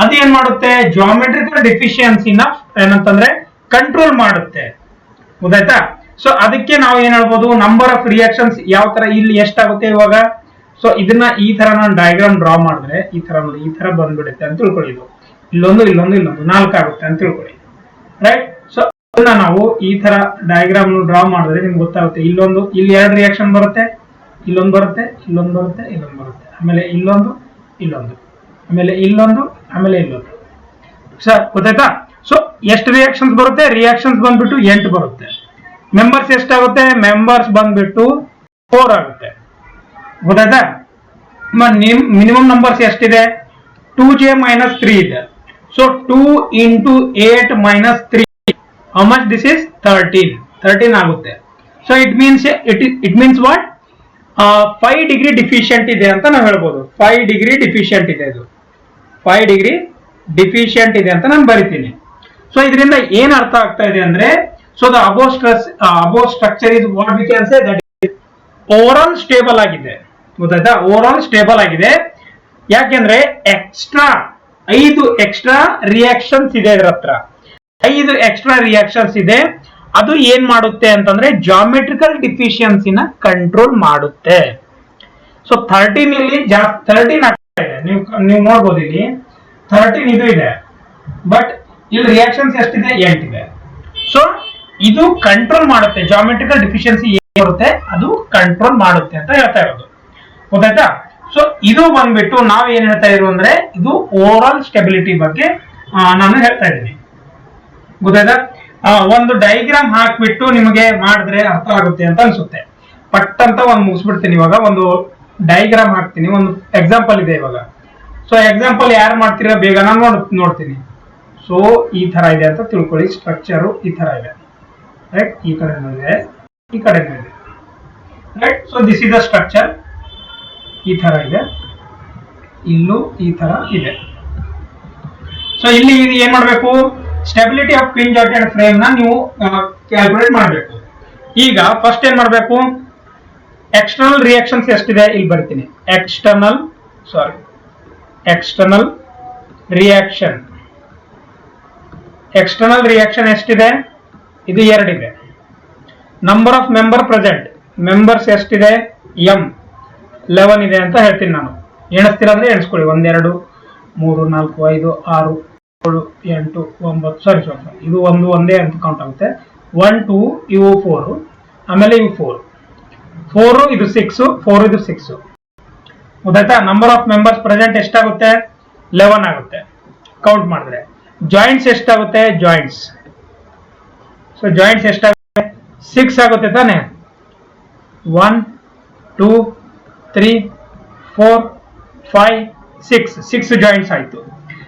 ಅದು ಏನ್ ಮಾಡುತ್ತೆ ಜಾಮೆಟ್ರಿಕಲ್ ಡೆಫಿಷಿಯನ್ಸಿನ ಏನಂತಂದ್ರೆ ಕಂಟ್ರೋಲ್ ಮಾಡುತ್ತೆ. ಗೊತ್ತಾಯ್ತಾ? ಸೊ ಅದಕ್ಕೆ ನಾವು ಏನ್ ಹೇಳ್ಬೋದು, ನಂಬರ್ ಆಫ್ ರಿಯಾಕ್ಷನ್ಸ್ ಯಾವ ತರ ಇಲ್ಲಿ ಎಷ್ಟಾಗುತ್ತೆ ಇವಾಗ. ಸೊ ಇದನ್ನ ಈ ತರ ನಾನು ಡಯಾಗ್ರಾಮ್ ಡ್ರಾ ಮಾಡಿದ್ರೆ ಈ ತರ ನೋಡಿ, ಈ ತರ ಬಂದ್ಬಿಡುತ್ತೆ ಅಂತ ತಿಳ್ಕೊಳ್ಳಿ. ಇದು ಇಲ್ಲೊಂದು 4 ಆಗುತ್ತೆ ಅಂತ ತಿಳ್ಕೊಳ್ಳಿ, ರೈಟ್? ಸೊ ಅದನ್ನ ನಾವು ಈ ತರ ಡಯಾಗ್ರಾಮ್ ಡ್ರಾ ಮಾಡಿದ್ರೆ ನಿಮ್ಗೆ ಗೊತ್ತಾಗುತ್ತೆ. ಇಲ್ಲಿ 2 ರಿಯಾಕ್ಷನ್ ಬರುತ್ತೆ, ಇಲ್ಲೊಂದು ಬರುತ್ತೆ, ಇಲ್ಲೊಂದು ಬರುತ್ತೆ, ಇಲ್ಲೊಂದು ಬರುತ್ತೆ, ಆಮೇಲೆ ಇಲ್ಲೊಂದು, ಆಮೇಲೆ ಇಲ್ಲೊಂದು, ಆಮೇಲೆ ಇಲ್ಲೊಂದು. ಸರ್ ಗೊತ್ತಾಯ್ತಾ? ಸೊ ಎಷ್ಟು ರಿಯಾಕ್ಷನ್ಸ್ ಬರುತ್ತೆ? ರಿಯಾಕ್ಷನ್ಸ್ ಬಂದ್ಬಿಟ್ಟು 8 ಬರುತ್ತೆ. ಮೆಂಬರ್ಸ್ ಎಷ್ಟಾಗುತ್ತೆ? ಮೆಂಬರ್ಸ್ ಬಂದ್ಬಿಟ್ಟು 4 ಆಗುತ್ತೆ. ಗೊತ್ತಾಯ್ತಾ? ಮಿನಿಮಮ್ ನಂಬರ್ಸ್ ಎಷ್ಟಿದೆ? 2j - 3 ಇದೆ. So 2 × 8 - 3 how much? This is 13 ಆಗುತ್ತೆ. So it means what? 5 degree deficient ಇದೆ ಅಂತ ನಾವು ಹೇಳ್ಬೋದು. 5 ಡಿಗ್ರಿ ಡಿಫಿಷಿಯಂಟ್ ಇದೆ, ಇದು 5 ಡಿಗ್ರಿ ಡಿಫಿಷಿಯಂಟ್ ಇದೆ ಅಂತ ನಾನು ಬರಿತೀನಿ. ಸೊ ಇದರಿಂದ ಏನ್ ಅರ್ಥ ಆಗ್ತಾ ಇದೆ ಅಂದ್ರೆ, so the above structure is what we can say that over all stable ಆಗಿದೆ. ಗೊತ್ತಾಯ್ತಾ? ಓವರ್ ಆಲ್ ಸ್ಟೇಬಲ್ ಆಗಿದೆ. ಯಾಕೆಂದ್ರೆ 5 ಎಕ್ಸ್ಟ್ರಾ ರಿಯಾಕ್ಷನ್ಸ್ ಇದೆ ಇದ್ರ ಹತ್ರ, 5 ಎಕ್ಸ್ಟ್ರಾ ರಿಯಾಕ್ಷನ್ಸ್ ಇದೆ. ಅದು ಏನ್ ಮಾಡುತ್ತೆ ಅಂತಂದ್ರೆ ಜಾಮೆಟ್ರಿಕಲ್ ಡಿಫಿಷಿಯನ್ಸಿನ ಕಂಟ್ರೋಲ್ ಮಾಡುತ್ತೆ. ಸೊ 13 ಇಲ್ಲಿ 13 ಆಗ್ತಾ ಇದೆ, ನೀವು ನೋಡ್ಬೋದು ಇಲ್ಲಿ 13 ಇದು ಇದೆ, ಬಟ್ ಇಲ್ಲಿ ರಿಯಾಕ್ಷನ್ಸ್ ಎಷ್ಟಿದೆ? 8 ಇದೆ. ಸೊ ಇದು ಕಂಟ್ರೋಲ್ ಮಾಡುತ್ತೆ, ಜಾಮೆಟ್ರಿಕಲ್ ಡಿಫಿಷಿಯನ್ಸಿ ಏನ್ ಬರುತ್ತೆ ಅದು ಕಂಟ್ರೋಲ್ ಮಾಡುತ್ತೆ ಅಂತ ಹೇಳ್ತಾ ಇರೋದು. ಗೊತ್ತಾಯ್ತಾ? ಸೊ ಇದು ಬಂದ್ಬಿಟ್ಟು ನಾವ್ ಏನ್ ಹೇಳ್ತಾ ಇರೋದು ಅಂದ್ರೆ ಇದು ಓವರ್ ಆಲ್ ಸ್ಟೆಬಿಲಿಟಿ ಬಗ್ಗೆ ನಾನು ಹೇಳ್ತಾ ಇದ್ದೀನಿ. ಗೊತ್ತಾಯ್ತಾ? ಒಂದು ಡಯಾಗ್ರಾಮ್ ಹಾಕ್ಬಿಟ್ಟು ನಿಮಗೆ ಮಾಡಿದ್ರೆ ಅರ್ಥ ಆಗುತ್ತೆ ಅಂತ ಅನ್ಸುತ್ತೆ. ಪಟ್ ಅಂತ ಒಂದು ಮುಗಿಸ್ಬಿಡ್ತೀನಿ. ಇವಾಗ ಒಂದು ಡಯಾಗ್ರಾಮ್ ಹಾಕ್ತೀನಿ, ಒಂದು ಎಕ್ಸಾಂಪಲ್ ಇದೆ ಇವಾಗ. ಸೊ ಎಕ್ಸಾಂಪಲ್ ಯಾರು ಮಾಡ್ತೀರಾ ಬೇಗ ನಾನು ನೋಡ್ತೀನಿ. ಸೊ ಈ ತರ ಇದೆ ಅಂತ ತಿಳ್ಕೊಳ್ಳಿ. ಸ್ಟ್ರಕ್ಚರು ಈ ತರ ಇದೆ, ರೈಟ್? ಈ ಕಡೆನೂ ಇದೆ, ಈ ಕಡೆನೂ ಇದೆ, right? So this is the structure. ಈ ತರ ಇದೆ, ಇಲ್ಲೂ ಈ ತರ ಇದೆ. ಸೊ ಇಲ್ಲಿ ಏನ್ ಮಾಡ್ಬೇಕು? Stability of pin jointed frame ನ ನೀವು ಕ್ಯಾಲ್ಕುಲೇಟ್ ಮಾಡಬೇಕು. ಈಗ ಫಸ್ಟ್ ಏನ್ ಮಾಡಬೇಕು? ಎಕ್ಸ್ಟರ್ನಲ್ ರಿಯಾಕ್ಷನ್ಸ್ ಎಷ್ಟಿದೆ ಇಲ್ಲಿ ಬರ್ತೀನಿ. ಎಕ್ಸ್ಟರ್ನಲ್ ರಿಯಾಕ್ಷನ್ ಎಷ್ಟಿದೆ? ಇದು 2 ಇದೆ. Number of member present, members ಎಷ್ಟಿದೆ? m 11 ಇದೆ ಅಂತ ಹೇಳ್ತೀನಿ ನಾನು. ಎಣಿಸ್ತೀರಾ ಅಂದ್ರೆ ಎಣಿಸ್ಕೊಳ್ಳಿ. 1 2 3 4 5 6 7 8 9 ಸಾರಿ ಇದು ಒಂದೇ ಅಂತ ಕೌಂಟ್ ಆಗುತ್ತೆ. 1 2 ಇವು 4, ಆಮೇಲೆ ಇವು 4 ಇದು 6, 4 ಇದು 6. ಗೊತ್ತಾಯ್ತಾ? ನಂಬರ್ ಆಫ್ ಮೆಂಬರ್ಸ್ ಪ್ರೆಸೆಂಟ್ ಎಷ್ಟಾಗುತ್ತೆ? 11 ಆಗುತ್ತೆ ಕೌಂಟ್ ಮಾಡಿದ್ರೆ. ಜಾಯಿಂಟ್ಸ್ ಎಷ್ಟಾಗುತ್ತೆ? ಜಾಯಿಂಟ್ಸ್ ಎಷ್ಟಾಗುತ್ತೆ? 6 ಆಗುತ್ತೆ ತಾನೆ. 1 2 3 4 5 6 ಜಾಯಿಂಟ್ಸ್ ಆಯ್ತು.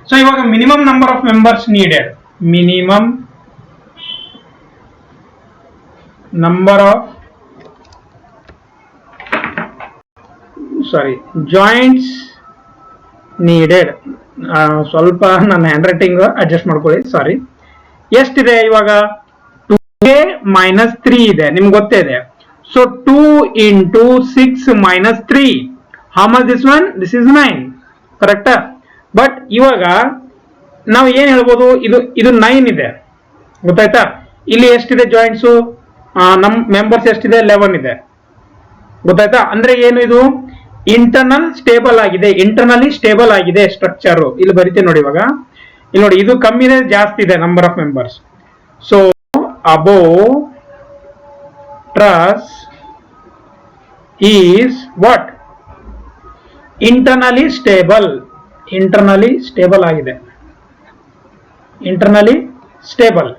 ಸೊ ಇವಾಗ minimum number of members needed, joints needed. ಸ್ವಲ್ಪ ನನ್ನ ಹ್ಯಾಂಡ್ ರೈಟಿಂಗ್ ಅಡ್ಜಸ್ಟ್ ಮಾಡ್ಕೊಳ್ಳಿ, ಸಾರಿ. ಎಷ್ಟಿದೆ ಇವಾಗ? 2j - 3 ಇದೆ, ನಿಮ್ಗೆ ಗೊತ್ತೇ ಇದೆ. So 2 × 6 - 3 how much this one? This is 9, ಕರೆಕ್ಟಾ? ಬಟ್ ಇವಾಗ ನಾವು ಏನ್ ಹೇಳ್ಬೋದು? ಇದು 9 ಇದೆ. ಗೊತ್ತಾಯ್ತಾ? ಇಲ್ಲಿ ಎಷ್ಟಿದೆ ಜಾಯಿಂಟ್ಸು? ನಮ್ ಮೆಂಬರ್ಸ್ ಎಷ್ಟಿದೆ? 11 ಇದೆ. ಗೊತ್ತಾಯ್ತಾ? ಅಂದ್ರೆ ಏನು? ಇದು ಇಂಟರ್ನಲಿ ಸ್ಟೇಬಲ್ ಆಗಿದೆ ಸ್ಟ್ರಕ್ಚರ್. ಇಲ್ಲಿ ಬರೀತೀನಿ ನೋಡಿ. ಇವಾಗ ಇಲ್ಲಿ ನೋಡಿ, ಇದು ಕಮ್ಮಿ ಇದೆ, ಜಾಸ್ತಿ ಇದೆ number of members. So above truss is what? Internally stable ಆಗಿದೆ. ಇಂಟರ್ನಲಿ ಸ್ಟೇಬಲ್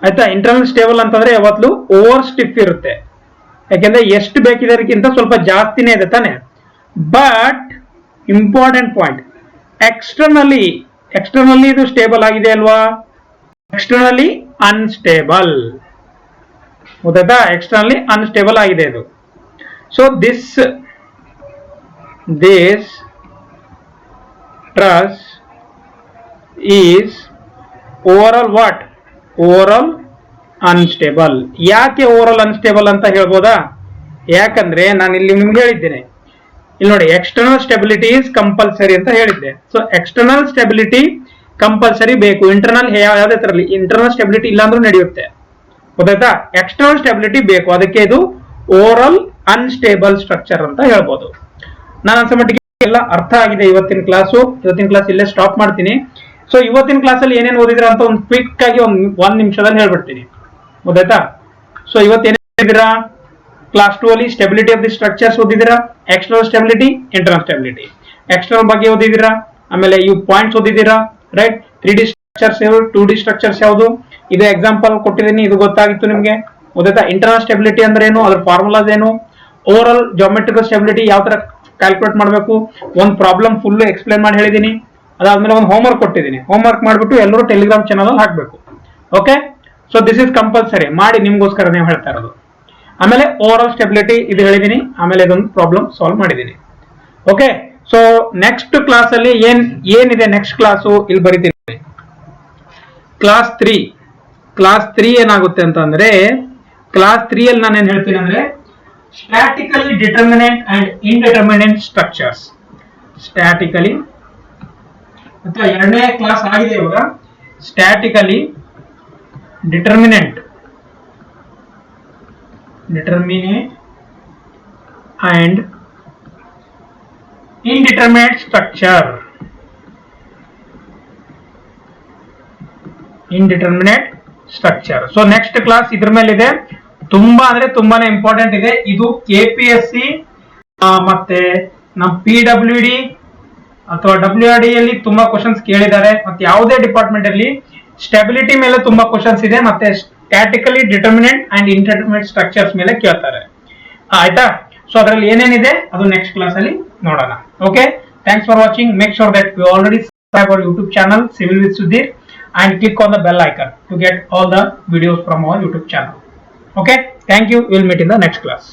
ಆಯ್ತಾ? ಇಂಟರ್ನಲ್ ಸ್ಟೇಬಲ್ ಅಂತಂದ್ರೆ ಯಾವತ್ತೂ ಓವರ್ ಸ್ಟಿಫ್ ಇರುತ್ತೆ. ಯಾಕೆಂದ್ರೆ ಎಷ್ಟು ಬೇಕಿದಕ್ಕಿಂತ ಸ್ವಲ್ಪ ಜಾಸ್ತಿನೇ ಇದೆ ತಾನೆ. ಬಟ್ ಇಂಪಾರ್ಟೆಂಟ್ ಪಾಯಿಂಟ್, ಎಕ್ಸ್ಟರ್ನಲಿ ಇದು ಸ್ಟೇಬಲ್ ಆಗಿದೆ ಅಲ್ವಾ? Externally unstable. ಗೊತ್ತಾಯ್ತಾ? ಎಕ್ಸ್ಟರ್ನಲಿ ಅನ್ಸ್ಟೇಬಲ್ ಆಗಿದೆ ಇದು. So this truss is overall what? Overall unstable. ಯಾಕೆ ಓವರಾಲ್ ಅನ್ಸ್ಟೇಬಲ್ ಅಂತ ಹೇಳ್ಬೋದಾ? ಯಾಕಂದ್ರೆ ನಾನು ಇಲ್ಲಿ ನಿಮ್ಗೆ ಹೇಳಿದ್ದೇನೆ, ಇಲ್ಲಿ ನೋಡಿ ಎಕ್ಸ್ಟರ್ನಲ್ ಸ್ಟೆಬಿಲಿಟಿ ಇಸ್ ಕಂಪಲ್ಸರಿ ಅಂತ ಹೇಳಿದ್ದೆ. ಸೊ ಎಕ್ಸ್ಟರ್ನಲ್ ಸ್ಟೆಬಿಲಿಟಿ ಕಂಪಲ್ಸರಿ ಬೇಕು. ಇಂಟರ್ನಲ್ ಯಾವುದೇ ತರ ಇಂಟರ್ನಲ್ ಸ್ಟೆಬಿಲಿಟಿ ಇಲ್ಲ ಅಂದ್ರೂ ನಡೆಯುತ್ತೆ, ಗೊತ್ತಾಯ್ತಾ? ಎಕ್ಸ್ಟರ್ನಲ್ ಸ್ಟೆಬಿಲಿಟಿ ಬೇಕು, ಅದಕ್ಕೆ ಇದು ಓವರಾಲ್ ಅನ್ಸ್ಟೇಬಲ್ ಸ್ಟ್ರಕ್ಚರ್ ಅಂತ ಹೇಳ್ಬೋದು. ನಾನು ಅನ್ಸೋ ಮಟ್ಟಿಗೆ ಎಲ್ಲ ಅರ್ಥ ಆಗಿದೆ ಇವತ್ತಿನ ಕ್ಲಾಸ್ ಇಲ್ಲೇ ಸ್ಟಾಪ್ ಮಾಡ್ತೀನಿ. ಸೊ ಇವತ್ತಿನ ಕ್ಲಾಸಲ್ಲಿ ಏನೇನು ಓದಿದ್ರ ಅಂತ ಒಂದು ಕ್ವಿಕ್ ಆಗಿ ಒಂದ್ ನಿಮಿಷದಲ್ಲಿ ಹೇಳ್ಬಿಡ್ತೀನಿ, ಗೊತ್ತಾಯ್ತಾ? ಸೊ ಇವತ್ತೇನಿದ್ದೀರಾ ಕ್ಲಾಸ್ 2 ಅಲ್ಲಿ ಸ್ಟೆಬಿಲಿಟಿ ಆಫ್ ದಿ ಸ್ಟ್ರಕ್ಚರ್ಸ್ ಓದಿದಿರಾ, external stability, internal stability. External ಬಗ್ಗೆ ಓದಿದಿರಾ, ಆಮೇಲೆ ಇವು ಪಾಯಿಂಟ್ಸ್ ಓದಿದಿರಾ, ರೈಟ್? 3D ಸ್ಟ್ರಕ್ಚರ್ಸ್ ಯಾವುದು, 2D ಸ್ಟ್ರಕ್ಚರ್ಸ್ ಯಾವುದು, ಇದು ಎಕ್ಸಾಂಪಲ್ ಕೊಟ್ಟಿದ್ದೀನಿ, ಇದು ಗೊತ್ತಾಗಿತ್ತು ನಿಮ್ಗೆ, ಗೊತ್ತಾಯ್ತಾ? ಇಂಟರ್ನಲ್ ಸ್ಟೆಬಿಲಿಟಿ ಅಂದ್ರೆ ಏನು, ಅದ್ರ ಫಾರ್ಮುಲಾಸ್ ಏನು, ಓವರ್ ಆಲ್ ಜಾಮೆಟ್ರಿಕಲ್ ಸ್ಟೆಬಿಲಿಟಿ ಯಾವ ತರ ಕ್ಯಾಲ್ಕುಲೇಟ್ ಮಾಡಬೇಕು, ಒಂದು ಪ್ರಾಬ್ಲಮ್ ಫುಲ್ ಎಕ್ಸ್ಪ್ಲೇನ್ ಮಾಡಿ ಹೇಳಿದೀನಿ. ಅದಾದ್ಮೇಲೆ ಒಂದು ಹೋಮ್ವರ್ಕ್ ಕೊಟ್ಟಿದ್ದೀನಿ, ಹೋಮ್ವರ್ಕ್ ಮಾಡ್ಬಿಟ್ಟು ಎಲ್ಲರೂ ಟೆಲಿಗ್ರಾಮ್ ಚಾನಲ್ ಅಲ್ಲಿ ಹಾಕ್ಬೇಕು. Okay, so this is compulsory ಮಾಡಿ, ನಿಮ್ಗೋಸ್ಕರ ನೀವು ಹೇಳ್ತಾ ಇರೋದು. ಆಮೇಲೆ ಓವರ್ ಆಲ್ ಸ್ಟೆಬಿಲಿಟಿ ಇದು ಹೇಳಿದೀನಿ, ಆಮೇಲೆ ಇದೊಂದು ಪ್ರಾಬ್ಲಮ್ ಸಾಲ್ವ್ ಮಾಡಿದೀನಿ. ಓಕೆ, ಸೊ ನೆಕ್ಸ್ಟ್ ಕ್ಲಾಸ್ ಅಲ್ಲಿ ಏನಿದೆ ನೆಕ್ಸ್ಟ್ ಕ್ಲಾಸು ಇಲ್ಲಿ ಬರೀತೀನಿ. ಕ್ಲಾಸ್ 3 ಏನಾಗುತ್ತೆ ಅಂತಂದ್ರೆ, ಕ್ಲಾಸ್ 3 ಅಲ್ಲಿ ನಾನು ಏನ್ ಹೇಳ್ತೀನಿ ಅಂದ್ರೆ statically determinate and indeterminate structures. Statically ಅಥವಾ ಎರಡನೇ ಕ್ಲಾಸ್ ಆಗಿದೆ ಇವಾಗ, statically determinate and indeterminate structure. So next class ಇದ್ರ ಮೇಲೆ ಇದೆ. ತುಂಬಾ ಅಂದ್ರೆ ತುಂಬಾನೇ ಇಂಪಾರ್ಟೆಂಟ್ ಇದೆ ಇದು. KPSC ಮತ್ತೆ ನಮ್ಮ PWD ಅಥವಾ WRD ಅಲ್ಲಿ ತುಂಬಾ ಕ್ವಶನ್ಸ್ ಕೇಳಿದ್ದಾರೆ. ಮತ್ತೆ ಯಾವುದೇ ಡಿಪಾರ್ಟ್ಮೆಂಟ್ ಅಲ್ಲಿ ಸ್ಟೆಬಿಲಿಟಿ ಮೇಲೆ ತುಂಬಾ ಕ್ವಶನ್ಸ್ ಇದೆ, ಮತ್ತೆ statically determinate and indeterminate structures ಮೇಲೆ ಕೇಳ್ತಾರೆ, ಆಯ್ತಾ? ಸೊ ಅದರಲ್ಲಿ ಏನೇನಿದೆ ಅದು ನೆಕ್ಸ್ಟ್ ಕ್ಲಾಸ್ ಅಲ್ಲಿ ನೋಡೋಣ. Okay, thanks for watching. Make sure that you already subscribe our YouTube channel Civil with Sudhir and click on the bell icon to get all the videos from our YouTube channel. Okay, thank you. We'll meet in the next class.